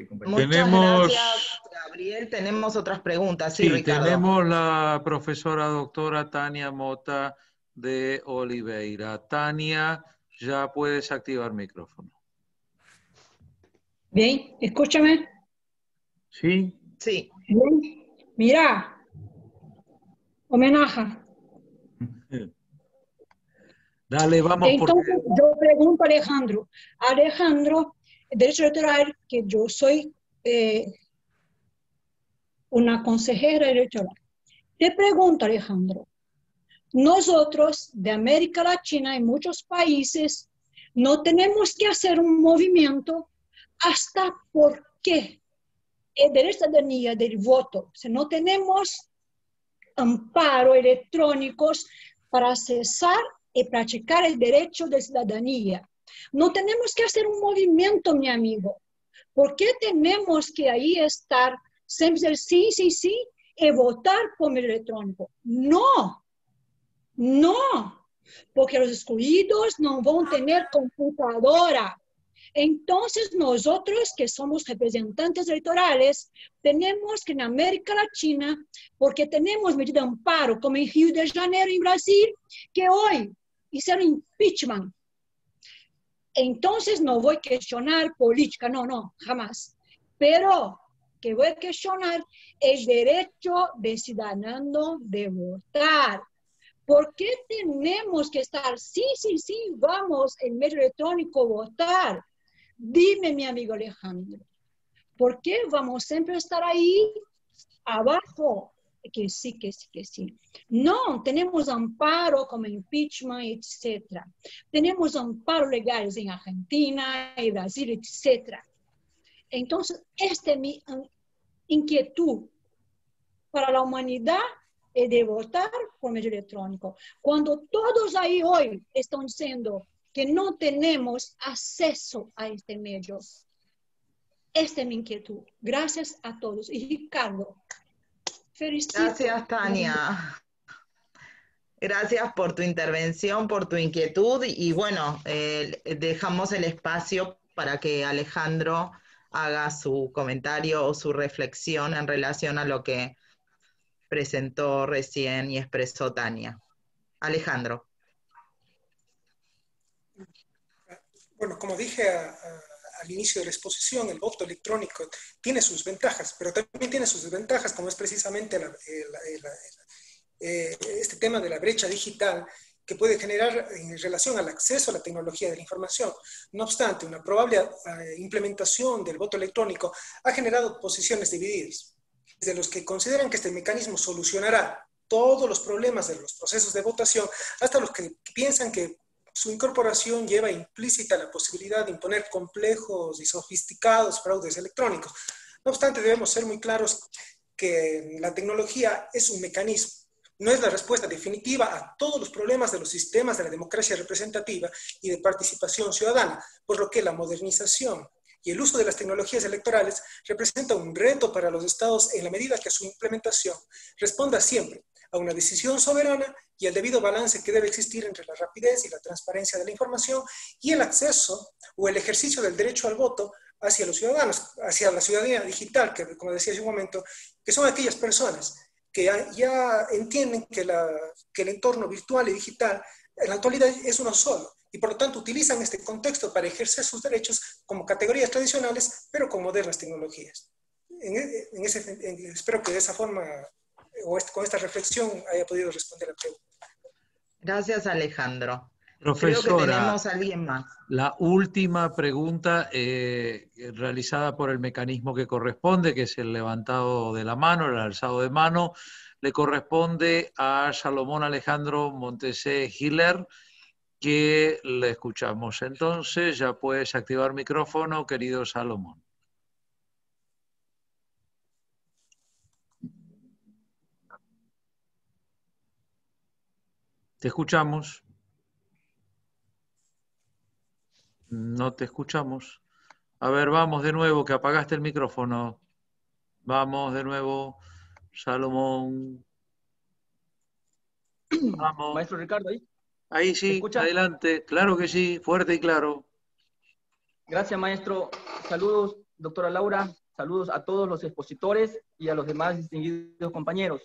Speaker 10: tu
Speaker 2: muchas gracias, Gabriel. Tenemos otras preguntas. Sí, Ricardo.
Speaker 1: Tenemos la profesora doctora Tania Mota de Oliveira. Tania, ya puedes activar micrófono.
Speaker 12: Bien, escúchame.
Speaker 1: Sí.
Speaker 2: Sí.
Speaker 12: Bien. Mira, homenaje.
Speaker 1: Dale, vamos.
Speaker 12: Entonces, yo pregunto a Alejandro. Alejandro, el derecho electoral, que yo soy una consejera electoral. Te pregunto, Alejandro, nosotros de América Latina y muchos países no tenemos que hacer un movimiento hasta porque el derecho de ciudadanía del voto, si no tenemos amparo electrónicos para accesar y practicar el derecho de ciudadanía. No tenemos que hacer un movimiento, mi amigo. ¿Por qué tenemos que ahí estar, siempre decir sí, sí, sí, y votar por medio electrónico? No, no, porque los excluidos no van a tener computadora. Entonces nosotros que somos representantes electorales, tenemos que en América Latina, porque tenemos medida de amparo, como en Río de Janeiro, en Brasil, que hoy hicieron impeachment. Entonces no voy a cuestionar política, no, jamás. Pero que voy a cuestionar el derecho de ciudadano de votar. ¿Por qué tenemos que estar, sí, vamos en medio electrónico a votar? Dime, mi amigo Alejandro, ¿por qué vamos siempre a estar ahí abajo? Que sí. No, tenemos amparo como impeachment, etc. Tenemos amparo legales en Argentina, en Brasil, etc. Entonces, esta es mi inquietud para la humanidad de votar por medio electrónico. Cuando todos ahí hoy están diciendo que no tenemos acceso a este medio. Esta es mi inquietud. Gracias a todos. Y Ricardo, felicito.
Speaker 2: Gracias, Tania. Gracias por tu intervención, por tu inquietud. Y bueno, dejamos el espacio para que Alejandro haga su comentario o su reflexión en relación a lo que presentó recién y expresó Tania. Alejandro.
Speaker 6: Bueno, como dije al inicio de la exposición, el voto electrónico tiene sus ventajas, pero también tiene sus desventajas, como es precisamente este tema de la brecha digital que puede generar en relación al acceso a la tecnología de la información. No obstante, una probable implementación del voto electrónico ha generado posiciones divididas. Desde los que consideran que este mecanismo solucionará todos los problemas de los procesos de votación, hasta los que piensan que su incorporación lleva implícita la posibilidad de imponer complejos y sofisticados fraudes electrónicos. No obstante, debemos ser muy claros que la tecnología es un mecanismo, no es la respuesta definitiva a todos los problemas de los sistemas de la democracia representativa y de participación ciudadana, por lo que la modernización y el uso de las tecnologías electorales representa un reto para los estados en la medida que su implementación responda siempre a una decisión soberana y al debido balance que debe existir entre la rapidez y la transparencia de la información y el acceso o el ejercicio del derecho al voto hacia los ciudadanos, hacia la ciudadanía digital, que como decía hace un momento, que son aquellas personas que ya entienden que el entorno virtual y digital en la actualidad es uno solo y por lo tanto utilizan este contexto para ejercer sus derechos como categorías tradicionales, pero con modernas tecnologías. espero que de esa forma, con esta reflexión, haya podido responder la pregunta.
Speaker 2: Gracias, Alejandro.
Speaker 1: Profesora,
Speaker 2: creo que tenemos a alguien más.
Speaker 1: La última pregunta realizada por el mecanismo que corresponde, que es el levantado de la mano, el alzado de mano, le corresponde a Salomón Alejandro Montesé Hiller, que le escuchamos. Entonces, ya puedes activar micrófono, querido Salomón. Te escuchamos. No te escuchamos. A ver, vamos de nuevo, que apagaste el micrófono. Vamos de nuevo, Salomón. Vamos.
Speaker 13: Maestro Ricardo, ahí.
Speaker 1: Ahí sí, adelante. Claro que sí, fuerte y claro.
Speaker 13: Gracias, maestro. Saludos, doctora Laura. Saludos a todos los expositores y a los demás distinguidos compañeros.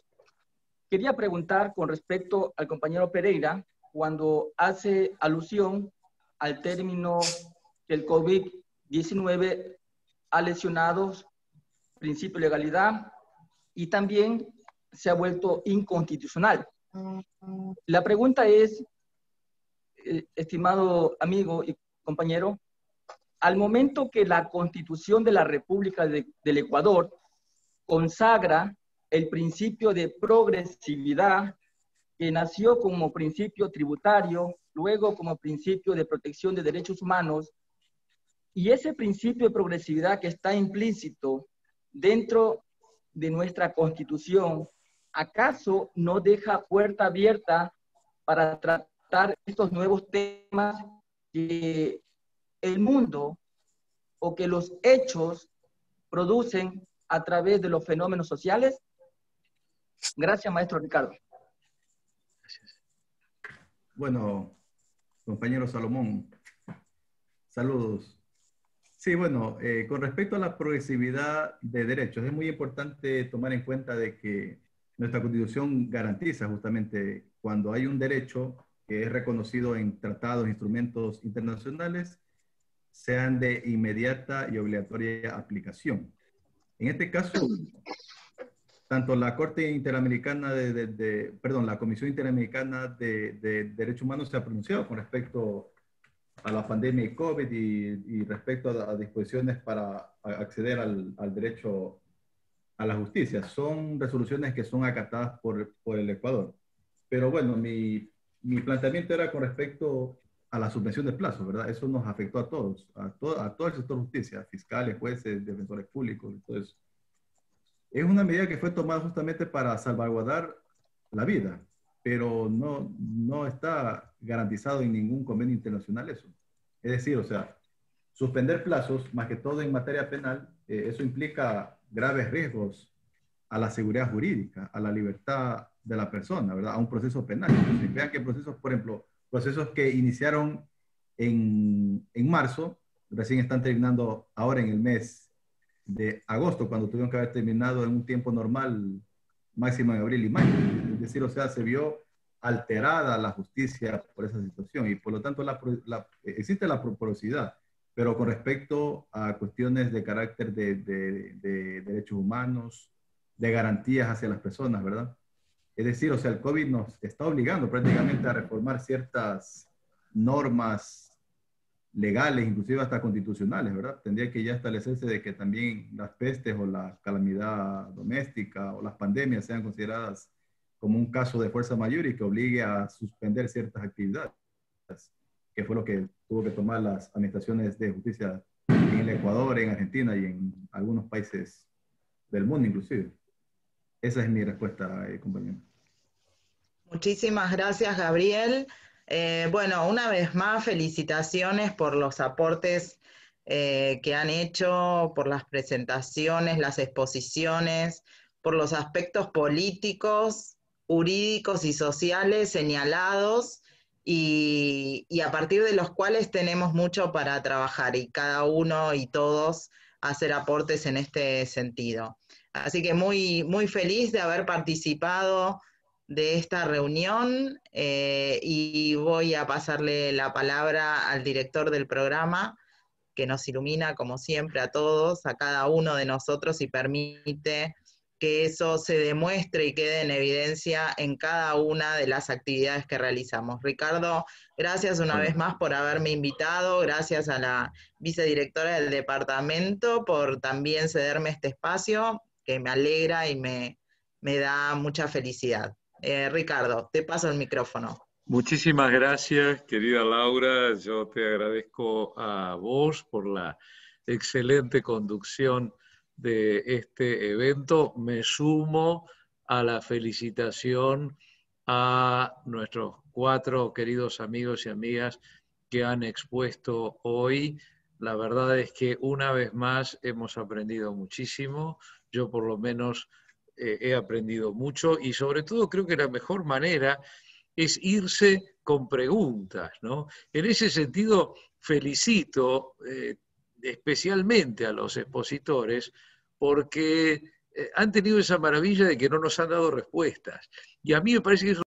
Speaker 13: Quería preguntar con respecto al compañero Pereira, cuando hace alusión al término que el COVID-19 ha lesionado principio de legalidad y también se ha vuelto inconstitucional. La pregunta es, estimado amigo y compañero, al momento que la Constitución de la República del Ecuador consagra el principio de progresividad que nació como principio tributario, luego como principio de protección de derechos humanos, y ese principio de progresividad que está implícito dentro de nuestra Constitución, ¿acaso no deja puerta abierta para tratar estos nuevos temas que el mundo o que los hechos producen a través de los fenómenos sociales? Gracias, maestro Ricardo.
Speaker 10: Bueno, compañero Salomón, saludos. Sí, bueno, con respecto a la progresividad de derechos, es muy importante tomar en cuenta de que nuestra Constitución garantiza justamente cuando hay un derecho que es reconocido en tratados, instrumentos internacionales, sean de inmediata y obligatoria aplicación. En este caso, tanto la Corte Interamericana la Comisión Interamericana de Derechos Humanos se ha pronunciado con respecto a la pandemia de COVID y respecto a disposiciones para acceder al derecho a la justicia. Son resoluciones que son acatadas por el Ecuador. Pero bueno, mi planteamiento era con respecto a la suspensión de plazos, ¿verdad? Eso nos afectó a todos, a todo el sector de justicia, fiscales, jueces, defensores públicos, entonces es una medida que fue tomada justamente para salvaguardar la vida, pero no está garantizado en ningún convenio internacional eso. Es decir, o sea, suspender plazos, más que todo en materia penal, eso implica graves riesgos a la seguridad jurídica, a la libertad de la persona, ¿verdad? A un proceso penal. Entonces, vean que procesos, por ejemplo, procesos que iniciaron en marzo, recién están terminando ahora en el mes de agosto, cuando tuvieron que haber terminado en un tiempo normal, máximo en abril y mayo. Es decir, o sea, se vio alterada la justicia por esa situación y por lo tanto existe la porosidad, pero con respecto a cuestiones de carácter de derechos humanos, de garantías hacia las personas, ¿verdad? Es decir, o sea, el COVID nos está obligando prácticamente a reformar ciertas normas legales, inclusive hasta constitucionales, ¿verdad? Tendría que ya establecerse de que también las pestes o la calamidad doméstica o las pandemias sean consideradas como un caso de fuerza mayor y que obligue a suspender ciertas actividades, que fue lo que tuvo que tomar las administraciones de justicia en el Ecuador, en Argentina y en algunos países del mundo inclusive. Esa es mi respuesta, compañero.
Speaker 2: Muchísimas gracias, Gabriel. Bueno, una vez más, felicitaciones por los aportes que han hecho, por las presentaciones, las exposiciones, por los aspectos políticos, jurídicos y sociales señalados y a partir de los cuales tenemos mucho para trabajar y cada uno y todos hacer aportes en este sentido. Así que muy, muy feliz de haber participado de esta reunión y voy a pasarle la palabra al director del programa que nos ilumina como siempre a todos, a cada uno de nosotros, y permite que eso se demuestre y quede en evidencia en cada una de las actividades que realizamos. Ricardo, gracias una vez más por haberme invitado, gracias a la vicedirectora del departamento por también cederme este espacio, que me alegra y me da mucha felicidad. Ricardo, te paso el micrófono.
Speaker 1: Muchísimas gracias, querida Laura. Yo te agradezco a vos por la excelente conducción de este evento. Me sumo a la felicitación a nuestros 4 queridos amigos y amigas que han expuesto hoy. La verdad es que una vez más hemos aprendido muchísimo. Yo por lo menos he aprendido mucho, y sobre todo creo que la mejor manera es irse con preguntas, ¿no? En ese sentido, felicito especialmente a los expositores porque han tenido esa maravilla de que no nos han dado respuestas. Y a mí me parece que eso